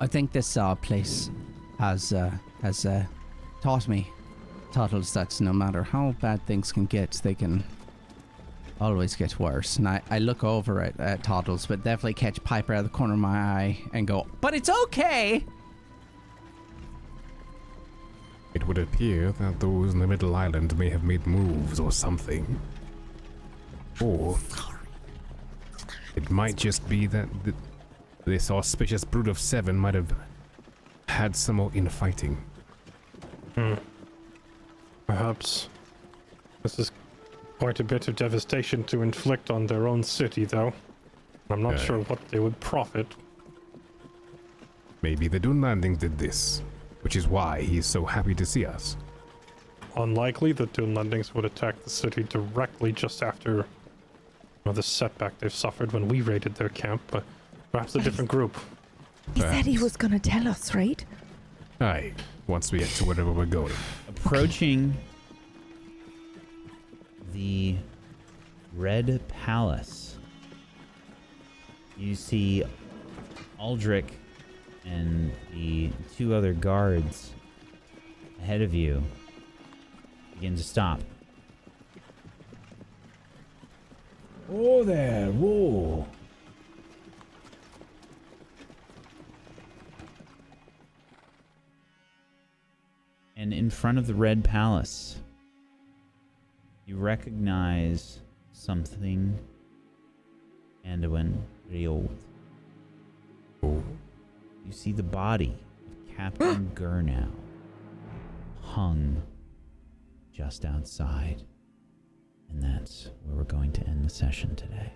I think this place has taught me, Toddles, that no matter how bad things can get, they can always get worse. And I look over at Toddles, but definitely catch Piper out of the corner of my eye and go, but it's okay! It would appear that those in the Middle Island may have made moves or something. Or it might just be that this auspicious brood of 7 might have had some more infighting. Perhaps. This is quite a bit of devastation to inflict on their own city, though. I'm not sure what they would profit. Maybe the Dune Landings did this, which is why he's so happy to see us. Unlikely that Dune Landings would attack the city directly just after the setback they've suffered when we raided their camp, but perhaps a different group. He said he was going to tell us, right? Aye, once we get to wherever we're going. Approaching the Red Palace, you see Aldrich and the 2 other guards ahead of you begin to stop. Oh there, whoa. And in front of the Red Palace, you recognize something Anduin Riot. Oh. You see the body of Captain Gurnow hung just outside. And that's where we're going to end the session today.